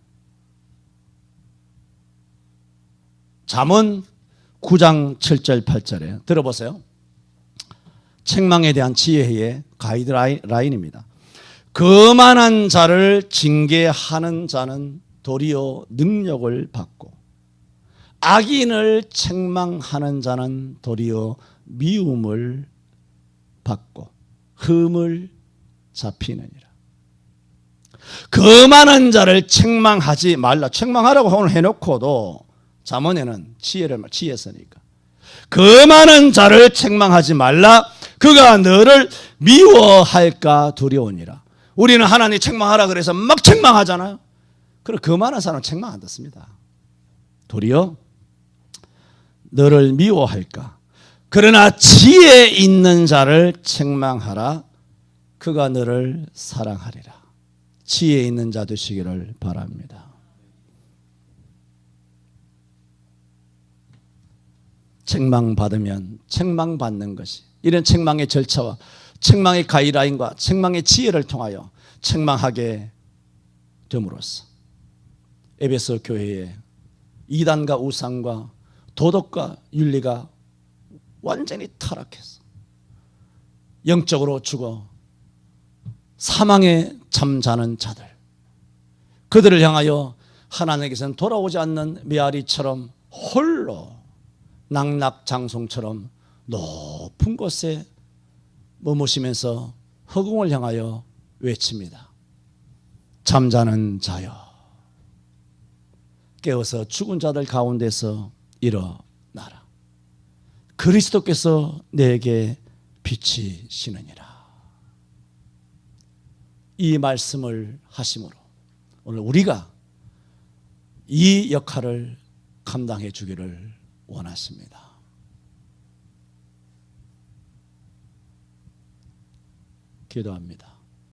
Speaker 1: 잠언 9장 7절 8절에 들어보세요. 책망에 대한 지혜의 가이드라인입니다. 거만한 자를 징계하는 자는 도리어 능력을 받고 악인을 책망하는 자는 도리어 미움을 받고 흠을 잡히느니라. 거만한 자를 책망하지 말라. 책망하라고 오늘 해놓고도 잠언에는 지혜 쓰니까 거만한 자를 책망하지 말라. 그가 너를 미워할까 두려우니라. 우리는 하나님 책망하라 그래서 막 책망하잖아요. 그럼 거만한 사람은 책망 안 듣습니다. 도리어 너를 미워할까. 그러나 지혜 있는 자를 책망하라. 그가 너를 사랑하리라. 지혜 있는 자 되시기를 바랍니다. 책망받으면 책망받는 것이, 이런 책망의 절차와 책망의 가이드라인과 책망의 지혜를 통하여 책망하게 됨으로써 에베소 교회에 이단과 우상과 도덕과 윤리가 완전히 타락해서 영적으로 죽어 사망에 잠자는 자들, 그들을 향하여 하나님께서는 돌아오지 않는 메아리처럼 홀로 낙낙장송처럼 높은 곳에 머무시면서 허공을 향하여 외칩니다. 잠자는 자여, 깨어서 죽은 자들 가운데서 일어나라. 그리스도께서 내게 비치시느니라. 이 말씀을 하심으로 오늘 우리가 이 역할을 감당해 주기를 원하십니다. 기도합니다.